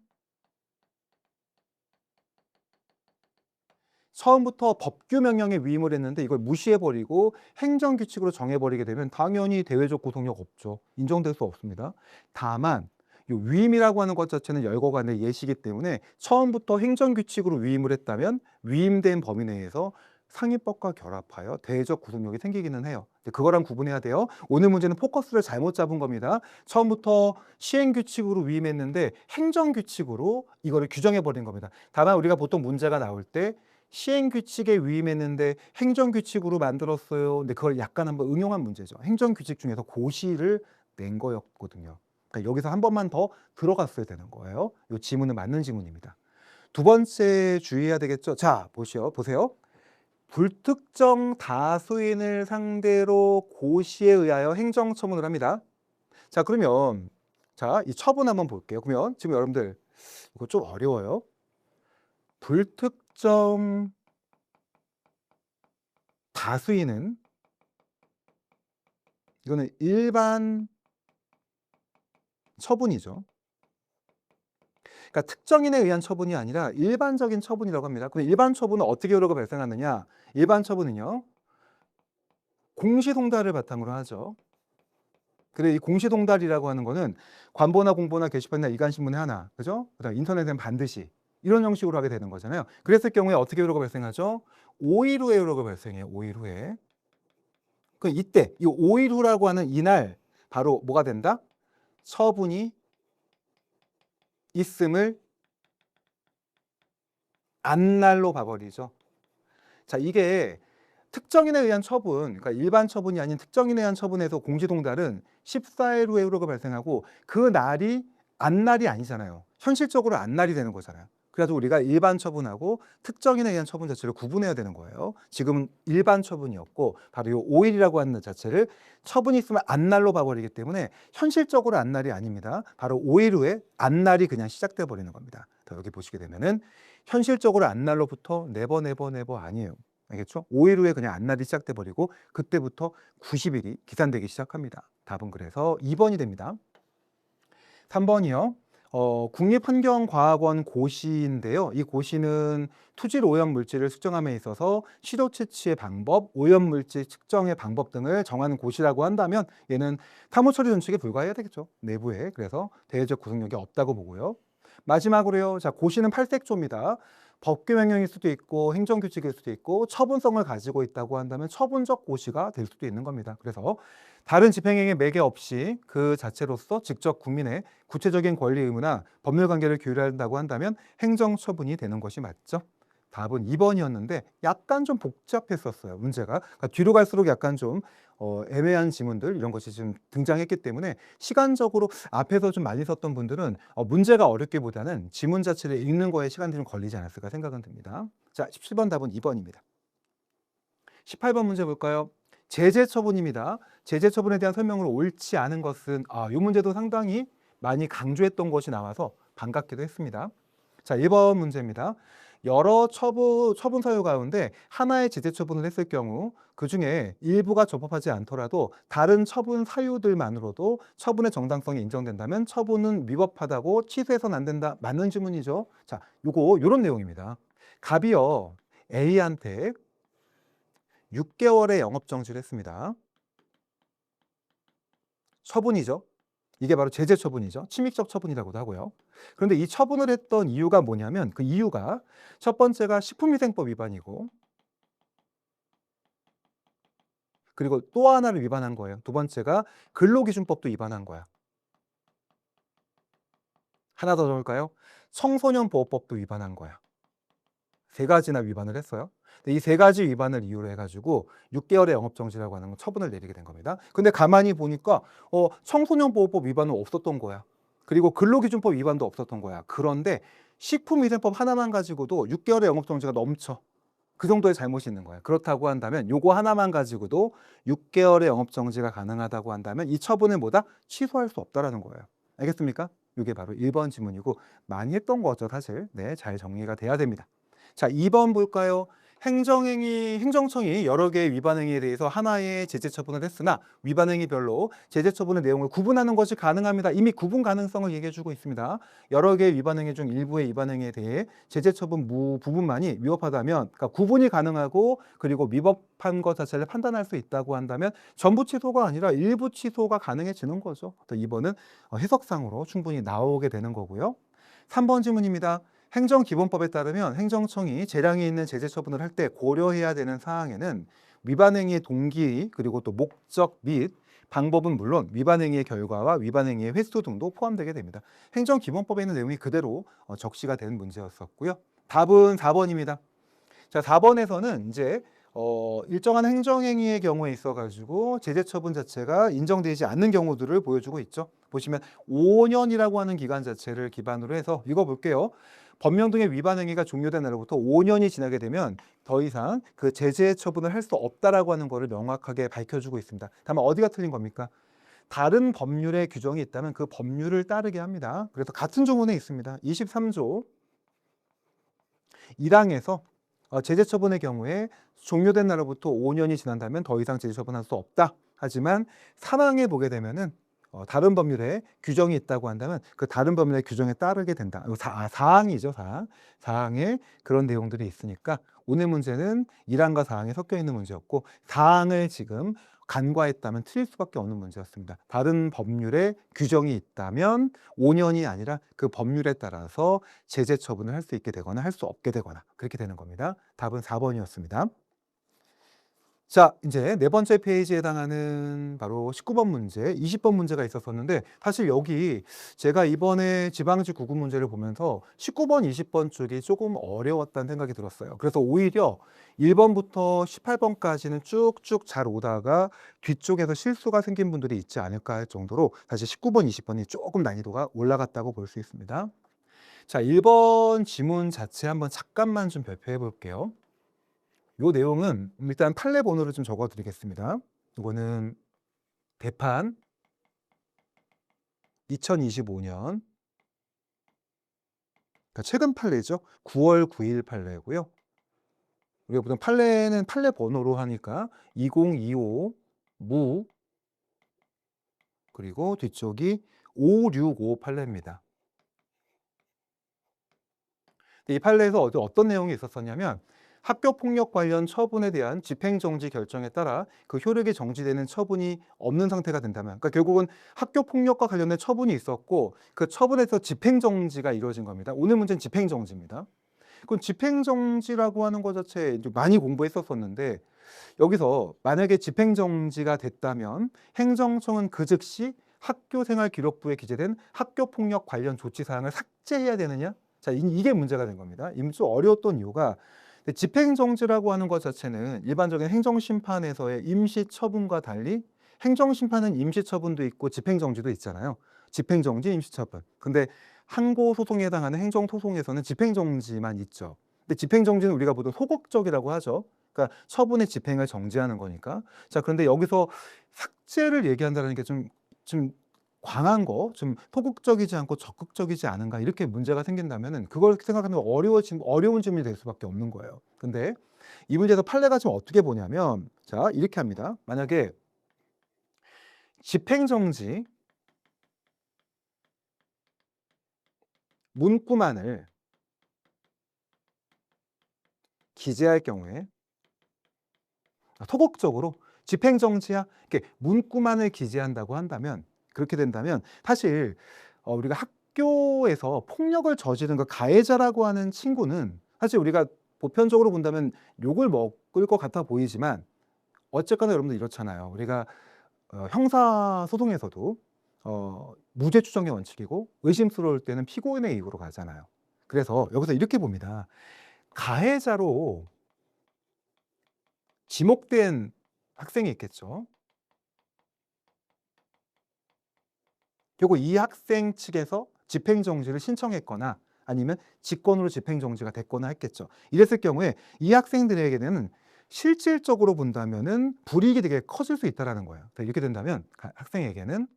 처음부터 법규 명령에 위임을 했는데 이걸 무시해버리고 행정규칙으로 정해버리게 되면 당연히 대외적 구속력 없죠. 인정될 수 없습니다. 다만 이 위임이라고 하는 것 자체는 열거관의 예시이기 때문에 처음부터 행정규칙으로 위임을 했다면 위임된 범위 내에서 상위법과 결합하여 대외적 구속력이 생기기는 해요. 그거랑 구분해야 돼요. 오늘 문제는 포커스를 잘못 잡은 겁니다. 처음부터 시행규칙으로 위임했는데 행정규칙으로 이거를 규정해버린 겁니다. 다만 우리가 보통 문제가 나올 때 시행규칙에 위임했는데 행정규칙으로 만들었어요. 근데 그걸 약간 한번 응용한 문제죠. 행정규칙 중에서 고시를 낸 거였거든요. 그러니까 여기서 한 번만 더 들어갔어야 되는 거예요. 이 지문은 맞는 지문입니다. 두 번째 주의해야 되겠죠. 자, 보세요. 불특정 다수인을 상대로 고시에 의하여 행정처분을 합니다. 자, 그러면 이 처분 한번 볼게요. 그러면 지금 여러분들 이거 좀 어려워요. 불특정 다수인은 이거는 일반 처분이죠. 그러니까 특정인에 의한 처분이 아니라 일반적인 처분이라고 합니다. 그럼 일반 처분은 어떻게 효력이 발생하느냐? 일반 처분은요, 공시송달을 바탕으로 하죠. 그래, 이 공시송달이라고 하는 거는 관보나 공보나 게시판이나 일간신문에 하나, 그죠? 그다음 인터넷에는 반드시 이런 형식으로 하게 되는 거잖아요. 그랬을 경우에 어떻게 효력이 발생하죠? 5일 후에 효력이 발생해요. 5일 후에. 그 이때 이 5일 후라고 하는 이날 바로 뭐가 된다? 처분이 있음을 안날로 봐버리죠. 자, 이게 특정인에 의한 처분, 그러니까 일반 처분이 아닌 특정인에 의한 처분에서 공시송달은 14일 후에 효력을 발생하고 그 날이 안날이 아니잖아요. 현실적으로 안날이 되는 거잖아요. 그래가지고 우리가 일반 처분하고 특정인에 의한 처분 자체를 구분해야 되는 거예요. 지금은 일반 처분이었고 바로 이 5일이라고 하는 자체를 처분이 있으면 안날로 봐버리기 때문에 현실적으로 안날이 아닙니다. 바로 5일 후에 안날이 그냥 시작돼 버리는 겁니다. 더 여기 보시게 되면은 현실적으로 안날로부터 네버 아니에요. 알겠죠? 5일 후에 그냥 안날이 시작돼 버리고 그때부터 90일이 기산되기 시작합니다. 답은 그래서 2번이 됩니다. 3번이요. 국립환경과학원 고시인데요. 이 고시는 토질 오염 물질을 측정함에 있어서 시료 채취의 방법, 오염 물질 측정의 방법 등을 정하는 고시라고 한다면 얘는 사무 처리 준칙에 불과해야 되겠죠. 내부에. 그래서 대외적 구속력이 없다고 보고요. 마지막으로요. 자, 고시는 팔색조입니다. 법규 명령일 수도 있고 행정규칙일 수도 있고 처분성을 가지고 있다고 한다면 처분적 고시가 될 수도 있는 겁니다. 그래서 다른 집행행위 매개 없이 그 자체로서 직접 국민의 구체적인 권리 의무나 법률 관계를 규율한다고 한다면 행정처분이 되는 것이 맞죠. 답은 2번이었는데 약간 좀 복잡했었어요. 문제가. 그러니까 뒤로 갈수록 약간 좀 애매한 지문들 이런 것이 지금 등장했기 때문에 시간적으로 앞에서 좀 많이 썼던 분들은 문제가 어렵기보다는 지문 자체를 읽는 거에 시간이 좀 걸리지 않았을까 생각은 듭니다. 자, 17번 답은 2번입니다. 18번 문제 볼까요? 제재 처분입니다. 제재 처분에 대한 설명으로 옳지 않은 것은 이 문제도 상당히 많이 강조했던 것이 나와서 반갑기도 했습니다. 자, 1번 문제입니다. 여러 처분 사유 가운데 하나의 제재 처분을 했을 경우 그중에 일부가 적법하지 않더라도 다른 처분 사유들만으로도 처분의 정당성이 인정된다면 처분은 위법하다고 취소해서는 안 된다. 맞는 질문이죠. 자, 요런 내용입니다. 갑이요 A한테 6개월의 영업 정지를 했습니다. 처분이죠. 이게 바로 제재 처분이죠. 침입적 처분이라고도 하고요. 그런데 이 처분을 했던 이유가 뭐냐면 그 이유가 첫 번째가 식품위생법 위반이고 그리고 또 하나를 위반한 거예요. 두 번째가 근로기준법도 위반한 거야. 하나 더 적을까요? 청소년보호법도 위반한 거야. 세 가지나 위반을 했어요. 이 세 가지 위반을 이유로 해가지고 6개월의 영업정지라고 하는 처분을 내리게 된 겁니다. 근데 가만히 보니까 청소년보호법 위반은 없었던 거야. 그리고 근로기준법 위반도 없었던 거야. 그런데 식품위생법 하나만 가지고도 6개월의 영업정지가 넘쳐. 그 정도의 잘못이 있는 거야. 그렇다고 한다면 요거 하나만 가지고도 6개월의 영업정지가 가능하다고 한다면 이 처분을 뭐다? 취소할 수 없다라는 거예요. 알겠습니까? 이게 바로 1번 지문이고 많이 했던 거죠, 사실. 네, 잘 정리가 돼야 됩니다. 자, 2번 볼까요? 행정청이 여러 개의 위반 행위에 대해서 하나의 제재 처분을 했으나 위반 행위별로 제재 처분의 내용을 구분하는 것이 가능합니다. 이미 구분 가능성을 얘기해 주고 있습니다. 여러 개의 위반 행위 중 일부의 위반 행위에 대해 제재 처분 부분만이 위법하다면, 그러니까 구분이 가능하고 그리고 위법한 것 자체를 판단할 수 있다고 한다면 전부 취소가 아니라 일부 취소가 가능해지는 거죠. 또 2번은 해석상으로 충분히 나오게 되는 거고요. 3번 질문입니다. 행정기본법에 따르면 행정청이 재량이 있는 제재 처분을 할 때 고려해야 되는 사항에는 위반 행위의 동기 그리고 또 목적 및 방법은 물론 위반 행위의 결과와 위반 행위의 횟수 등도 포함되게 됩니다. 행정기본법에 있는 내용이 그대로 적시가 된 문제였었고요. 답은 4번입니다. 자, 4번에서는 이제 일정한 행정행위의 경우에 있어가지고 제재 처분 자체가 인정되지 않는 경우들을 보여주고 있죠. 보시면 5년이라고 하는 기간 자체를 기반으로 해서 읽어볼게요. 법령 등의 위반 행위가 종료된 날로부터 5년이 지나게 되면 더 이상 그 제재 처분을 할 수 없다라고 하는 것을 명확하게 밝혀주고 있습니다. 다만 어디가 틀린 겁니까? 다른 법률의 규정이 있다면 그 법률을 따르게 합니다. 그래서 같은 조문에 있습니다. 23조 1항에서 제재 처분의 경우에 종료된 날로부터 5년이 지난다면 더 이상 제재 처분할 수 없다. 하지만 3항에 보게 되면은 다른 법률에 규정이 있다고 한다면 그 다른 법률의 규정에 따르게 된다. 4항이죠, 4항. 4항에 그런 내용들이 있으니까 오늘 문제는 1항과 4항에 섞여 있는 문제였고 4항을 지금 간과했다면 틀릴 수밖에 없는 문제였습니다. 다른 법률에 규정이 있다면 5년이 아니라 그 법률에 따라서 제재 처분을 할 수 있게 되거나 할 수 없게 되거나 그렇게 되는 겁니다. 답은 4번이었습니다. 자, 이제 네 번째 페이지에 해당하는 바로 19번 문제, 20번 문제가 있었었는데 사실 여기 제가 이번에 지방직 구분 문제를 보면서 19번, 20번 쪽이 조금 어려웠다는 생각이 들었어요. 그래서 오히려 1번부터 18번까지는 쭉쭉 잘 오다가 뒤쪽에서 실수가 생긴 분들이 있지 않을까 할 정도로 사실 19번, 20번이 조금 난이도가 올라갔다고 볼 수 있습니다. 자, 1번 지문 자체 한번 잠깐만 좀 발표해 볼게요. 요 내용은 일단 판례 번호를 좀 적어 드리겠습니다. 이거는 대판 2025년, 그러니까 최근 판례죠. 9월 9일 판례고요. 우리가 보통 판례는 판례 번호로 하니까 2025 무, 그리고 뒤쪽이 565 판례입니다. 이 판례에서 어떤 내용이 있었었냐면, 학교 폭력 관련 처분에 대한 집행정지 결정에 따라 그 효력이 정지되는 처분이 없는 상태가 된다면, 그러니까 결국은 학교 폭력과 관련된 처분이 있었고 그 처분에서 집행정지가 이루어진 겁니다. 오늘 문제는 집행정지입니다. 그럼 집행정지라고 하는 것 자체 많이 공부했었었는데, 여기서 만약에 집행정지가 됐다면 행정청은 그 즉시 학교생활기록부에 기재된 학교폭력 관련 조치사항을 삭제해야 되느냐? 자, 이게 문제가 된 겁니다. 좀 어려웠던 이유가, 집행정지라고 하는 것 자체는 일반적인 행정심판에서의 임시처분과 달리, 행정심판은 임시처분도 있고 집행정지도 있잖아요. 집행정지, 임시처분. 근데 항고소송에 해당하는 행정소송에서는 집행정지만 있죠. 근데 집행정지는 우리가 보통 소극적이라고 하죠. 그러니까 처분의 집행을 정지하는 거니까. 자, 그런데 여기서 삭제를 얘기한다는 게 좀 광한 거, 좀 소극적이지 않고 적극적이지 않은가, 이렇게 문제가 생긴다면은 그걸 생각하면 어려운 질문이 될 수밖에 없는 거예요. 근데 이 문제에서 판례가 좀 어떻게 보냐면, 자, 이렇게 합니다. 만약에 집행정지 문구만을 기재할 경우에, 소극적으로 집행정지야 이렇게 문구만을 기재한다고 한다면, 그렇게 된다면 사실 우리가 학교에서 폭력을 저지른 그 가해자라고 하는 친구는, 사실 우리가 보편적으로 본다면 욕을 먹을 것 같아 보이지만, 어쨌거나 여러분들 이렇잖아요. 우리가 형사 소송에서도 무죄 추정의 원칙이고 의심스러울 때는 피고인의 이익으로 가잖아요. 그래서 여기서 이렇게 봅니다. 가해자로 지목된 학생이 있겠죠. 그리고 이 학생 측에서 집행정지를 신청했거나 아니면 직권으로 집행정지가 됐거나 했겠죠. 이랬을 경우에 이 학생들에게는 실질적으로 본다면은 불이익이 되게 커질 수 있다는 거예요. 이렇게 된다면 학생에게는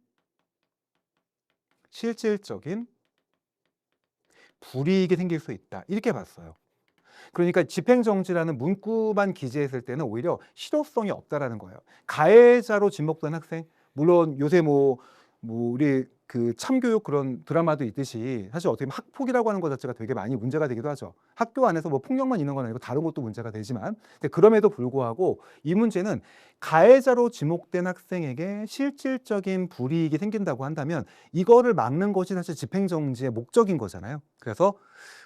실질적인 불이익이 생길 수 있다, 이렇게 봤어요. 그러니까 집행정지라는 문구만 기재했을 때는 오히려 실효성이 없다라는 거예요. 가해자로 지목된 학생, 물론 요새 우리 그 참교육 그런 드라마도 있듯이, 사실 어떻게 보면 학폭이라고 하는 것 자체가 되게 많이 문제가 되기도 하죠. 학교 안에서 폭력만 있는 건 아니고 다른 것도 문제가 되지만, 근데 그럼에도 불구하고 이 문제는 가해자로 지목된 학생에게 실질적인 불이익이 생긴다고 한다면 이거를 막는 것이 사실 집행정지의 목적인 거잖아요. 그래서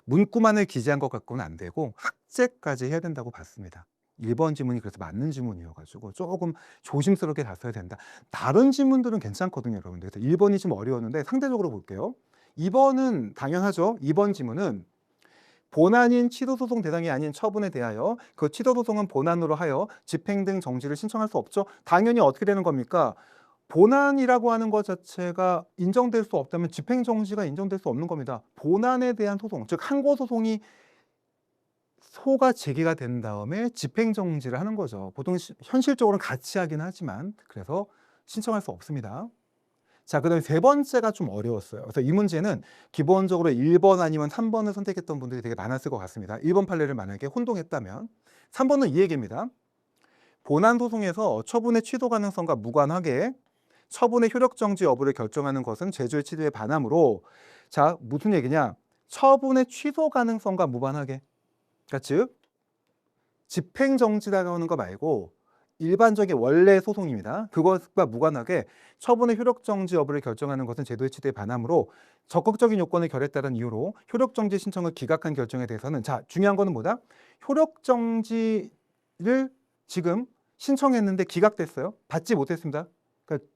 문구만을 기재한 것 갖고는 안 되고 학제까지 해야 된다고 봤습니다. 1번 지문이 그래서 맞는 지문이어가지고 조금 조심스럽게 갔어야 된다. 다른 지문들은 괜찮거든요, 여러분들. 그래서 1번이 좀 어려웠는데 상대적으로 볼게요. 2번은 당연하죠. 2번 지문은 본안인 취소소송 대상이 아닌 처분에 대하여 그 취소소송은 본안으로 하여 집행 등 정지를 신청할 수 없죠. 당연히 어떻게 되는 겁니까? 본안이라고 하는 것 자체가 인정될 수 없다면 집행정지가 인정될 수 없는 겁니다. 본안에 대한 소송, 즉 항고소송이 소가 제기가 된 다음에 집행정지를 하는 거죠. 보통 현실적으로는 같이 하긴 하지만, 그래서 신청할 수 없습니다. 자, 그 다음에 세 번째가 좀 어려웠어요. 그래서 이 문제는 기본적으로 1번 아니면 3번을 선택했던 분들이 되게 많았을 것 같습니다. 1번 판례를 만약에 혼동했다면. 3번은 이 얘기입니다. 본안 소송에서 처분의 취소 가능성과 무관하게 처분의 효력정지 여부를 결정하는 것은 제주의 취소에 반하므로, 자, 무슨 얘기냐? 처분의 취소 가능성과 무관하게, 그러니까 즉 집행정지라고 하는 거 말고 일반적인 원래 소송입니다. 그것과 무관하게 처분의 효력정지 여부를 결정하는 것은 제도의 취지에 반하므로 적극적인 요건을 결했다는 이유로 효력정지 신청을 기각한 결정에 대해서는, 자, 중요한 거는 뭐다? 효력정지를 지금 신청했는데 기각됐어요. 받지 못했습니다. 그러니까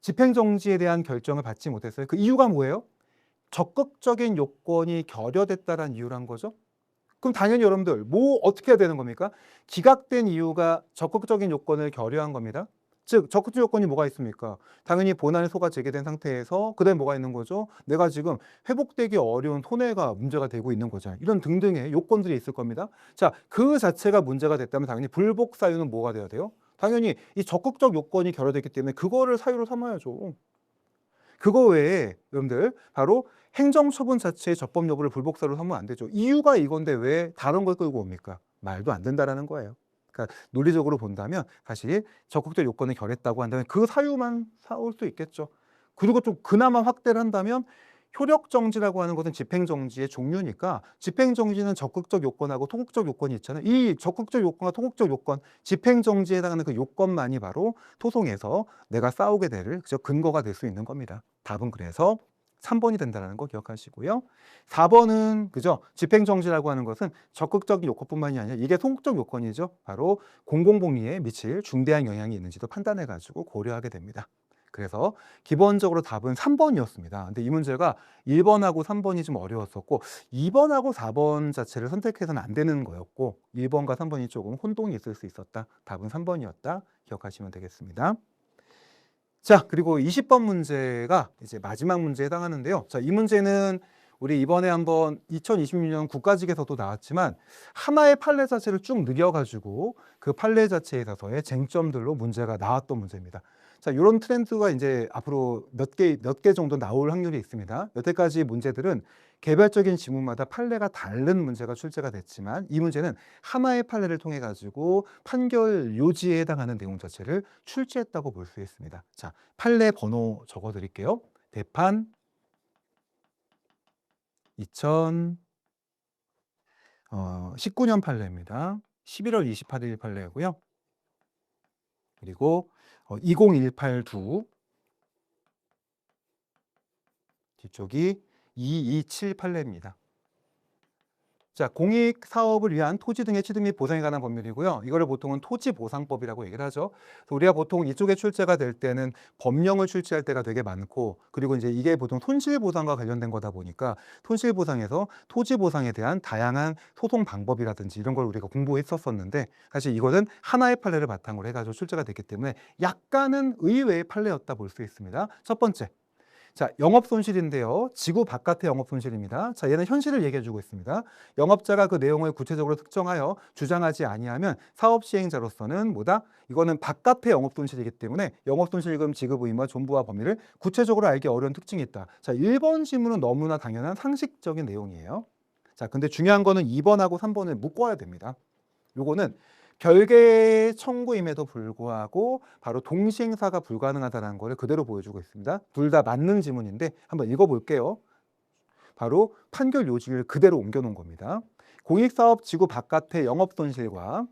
집행정지에 대한 결정을 받지 못했어요. 그 이유가 뭐예요? 적극적인 요건이 결여됐다는 이유란 거죠. 그럼 당연히 여러분들 어떻게 해야 되는 겁니까? 기각된 이유가 적극적인 요건을 결여한 겁니다. 즉 적극적 요건이 뭐가 있습니까? 당연히 본안의 소가 제기된 상태에서 그다음에 뭐가 있는 거죠? 내가 지금 회복되기 어려운 손해가 문제가 되고 있는 거죠. 이런 등등의 요건들이 있을 겁니다. 자, 그 자체가 문제가 됐다면 당연히 불복 사유는 뭐가 돼야 돼요? 당연히 이 적극적 요건이 결여됐기 때문에 그거를 사유로 삼아야죠. 그거 외에 여러분들 바로 행정처분 자체의 적법 여부를 불복사로 삼으면 안 되죠. 이유가 이건데 왜 다른 걸 끌고 옵니까? 말도 안 된다라는 거예요. 그러니까 논리적으로 본다면 사실 적극적 요건을 결했다고 한다면 그 사유만 사올 수 있겠죠. 그리고 좀 그나마 확대를 한다면 효력정지라고 하는 것은 집행정지의 종류니까 집행정지는 적극적 요건하고 토극적 요건이 있잖아요. 이 적극적 요건과 토극적 요건, 집행정지에 해당하는 그 요건만이 바로 소송에서 내가 싸우게 될 그저 근거가 될 수 있는 겁니다. 답은 그래서 3번이 된다는 거 기억하시고요. 4번은 그죠? 집행정지라고 하는 것은 적극적인 요건뿐만이 아니라 이게 소극적 요건이죠. 바로 공공복리에 미칠 중대한 영향이 있는지도 판단해가지고 고려하게 됩니다. 그래서 기본적으로 답은 3번이었습니다. 근데 이 문제가 1번하고 3번이 좀 어려웠었고 2번하고 4번 자체를 선택해서는 안 되는 거였고 1번과 3번이 조금 혼동이 있을 수 있었다. 답은 3번이었다. 기억하시면 되겠습니다. 자, 그리고 20번 문제가 이제 마지막 문제에 해당하는데요. 자, 이 문제는 우리 이번에 한번 2026년 국가직에서도 나왔지만 하나의 판례 자체를 쭉 늘려가지고 그 판례 자체에 있어서의 쟁점들로 문제가 나왔던 문제입니다. 자, 이런 트렌드가 이제 앞으로 몇 개 정도 나올 확률이 있습니다. 여태까지 문제들은 개별적인 지문마다 판례가 다른 문제가 출제가 됐지만 이 문제는 하나의 판례를 통해 가지고 판결 요지에 해당하는 내용 자체를 출제했다고 볼 수 있습니다. 자, 판례 번호 적어 드릴게요. 대판 2019년 판례입니다. 11월 28일 판례고요. 그리고 20182 뒤쪽이 227 판례입니다. 자, 공익 사업을 위한 토지 등의 취득 및 보상에 관한 법률이고요. 이거를 보통은 토지보상법이라고 얘기를 하죠. 그래서 우리가 보통 이쪽에 출제가 될 때는 법령을 출제할 때가 되게 많고, 그리고 이제 이게 보통 손실보상과 관련된 거다 보니까 손실보상에서 토지보상에 대한 다양한 소송 방법이라든지 이런 걸 우리가 공부했었었는데, 사실 이거는 하나의 판례를 바탕으로 해가지고 출제가 됐기 때문에 약간은 의외의 판례였다 볼 수 있습니다. 첫 번째. 자, 영업손실인데요. 지구 바깥의 영업손실입니다. 자, 얘는 현실을 얘기해주고 있습니다. 영업자가 그 내용을 구체적으로 특정하여 주장하지 아니하면 사업 시행자로서는 뭐다? 이거는 바깥의 영업손실이기 때문에 영업손실금 지급 의무와 존부와 범위를 구체적으로 알기 어려운 특징이 있다. 자, 1번 질문은 너무나 당연한 상식적인 내용이에요. 자, 근데 중요한 거는 2번하고 3번을 묶어야 됩니다. 요거는 별개 청구임에도 불구하고 바로 동시행사가 불가능하다는 것을 그대로 보여주고 있습니다. 둘 다 맞는 지문인데 한번 읽어볼게요. 바로 판결 요지를 그대로 옮겨놓은 겁니다. 공익사업 지구 바깥의 영업손실과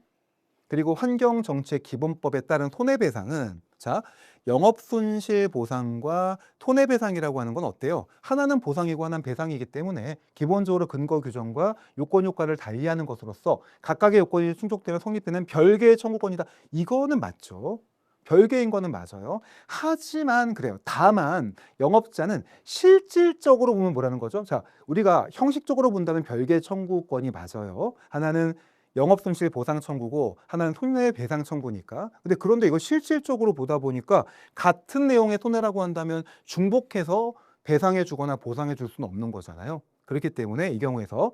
그리고 환경정책기본법에 따른 손해배상은 자, 영업손실보상과 손해배상이라고 하는 건 어때요? 하나는 보상이고 하나는 배상이기 때문에 기본적으로 근거 규정과 요건 효과를 달리하는 것으로서 각각의 요건이 충족되면 성립되는 별개의 청구권이다. 이거는 맞죠. 별개인 거는 맞아요. 하지만 그래요. 다만 영업자는 실질적으로 보면 뭐라는 거죠? 자, 우리가 형식적으로 본다면 별개의 청구권이 맞아요. 하나는 영업손실 보상 청구고 하나는 손해배상 청구니까. 근데 그런데 이걸 실질적으로 보다 보니까 같은 내용의 손해라고 한다면 중복해서 배상해 주거나 보상해 줄 수는 없는 거잖아요. 그렇기 때문에 이 경우에서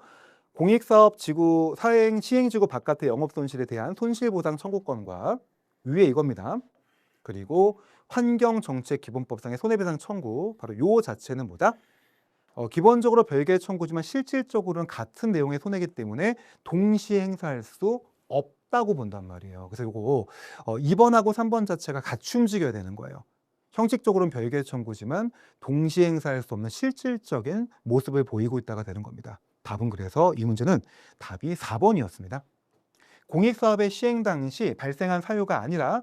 공익사업 지구 사행 시행지구 바깥의 영업손실에 대한 손실보상 청구권과 위에 이겁니다. 그리고 환경정책기본법상의 손해배상 청구, 바로 요 자체는 뭐다? 기본적으로 별개의 청구지만 실질적으로는 같은 내용의 손해이기 때문에 동시에 행사할 수 없다고 본단 말이에요. 그래서 이거 2번하고 3번 자체가 같이 움직여야 되는 거예요. 형식적으로는 별개의 청구지만 동시에 행사할 수 없는 실질적인 모습을 보이고 있다가 되는 겁니다. 답은 그래서 이 문제는 답이 4번이었습니다. 공익사업의 시행 당시 발생한 사유가 아니라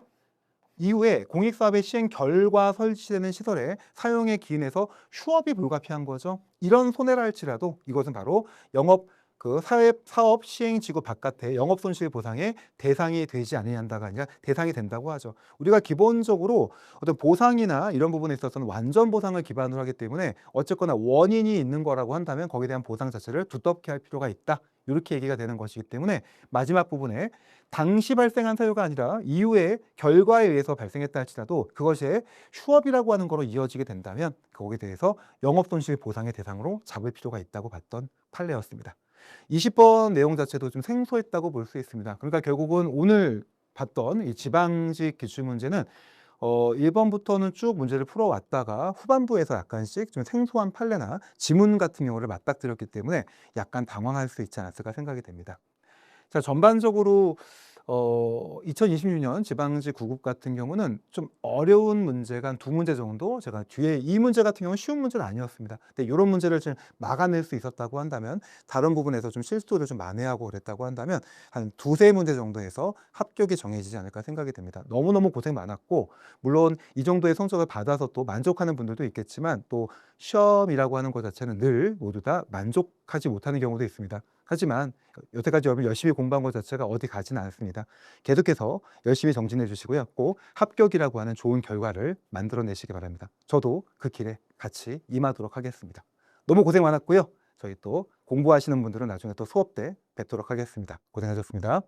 이후에 공익사업의 시행 결과 설치되는 시설에 사용에 기인해서 휴업이 불가피한 거죠. 이런 손해라 할지라도 이것은 바로 영업 그 사업 시행지구 바깥의 영업 손실 보상의 대상이 되지 아니한다가 아니라 대상이 된다고 하죠. 우리가 기본적으로 어떤 보상이나 이런 부분에 있어서는 완전 보상을 기반으로 하기 때문에 어쨌거나 원인이 있는 거라고 한다면 거기에 대한 보상 자체를 두텁게 할 필요가 있다. 이렇게 얘기가 되는 것이기 때문에 마지막 부분에 당시 발생한 사유가 아니라 이후에 결과에 의해서 발생했다 할지라도 그것이 휴업이라고 하는 거로 이어지게 된다면 거기에 대해서 영업손실 보상의 대상으로 잡을 필요가 있다고 봤던 판례였습니다. 20번 내용 자체도 좀 생소했다고 볼 수 있습니다. 그러니까 결국은 오늘 봤던 이 지방직 기출 문제는 1번부터는 쭉 문제를 풀어왔다가 후반부에서 약간씩 좀 생소한 판례나 지문 같은 경우를 맞닥뜨렸기 때문에 약간 당황할 수 있지 않았을까 생각이 됩니다. 자, 전반적으로 2026년 지방직 9급 같은 경우는 좀 어려운 문제가 한 두 문제 정도, 제가 뒤에 이 문제 같은 경우는 쉬운 문제는 아니었습니다. 근데 이런 문제를 좀 막아낼 수 있었다고 한다면, 다른 부분에서 좀 실수를 좀 만회하고 그랬다고 한다면 한 두세 문제 정도에서 합격이 정해지지 않을까 생각이 됩니다. 너무너무 고생 많았고, 물론 이 정도의 성적을 받아서 또 만족하는 분들도 있겠지만, 또 시험이라고 하는 것 자체는 늘 모두 다 만족하지 못하는 경우도 있습니다. 하지만 여태까지 여러분 열심히 공부한 것 자체가 어디 가지는 않습니다. 계속해서 열심히 정진해 주시고요. 꼭 합격이라고 하는 좋은 결과를 만들어내시기 바랍니다. 저도 그 길에 같이 임하도록 하겠습니다. 너무 고생 많았고요. 저희 또 공부하시는 분들은 나중에 또 수업 때 뵙도록 하겠습니다. 고생하셨습니다.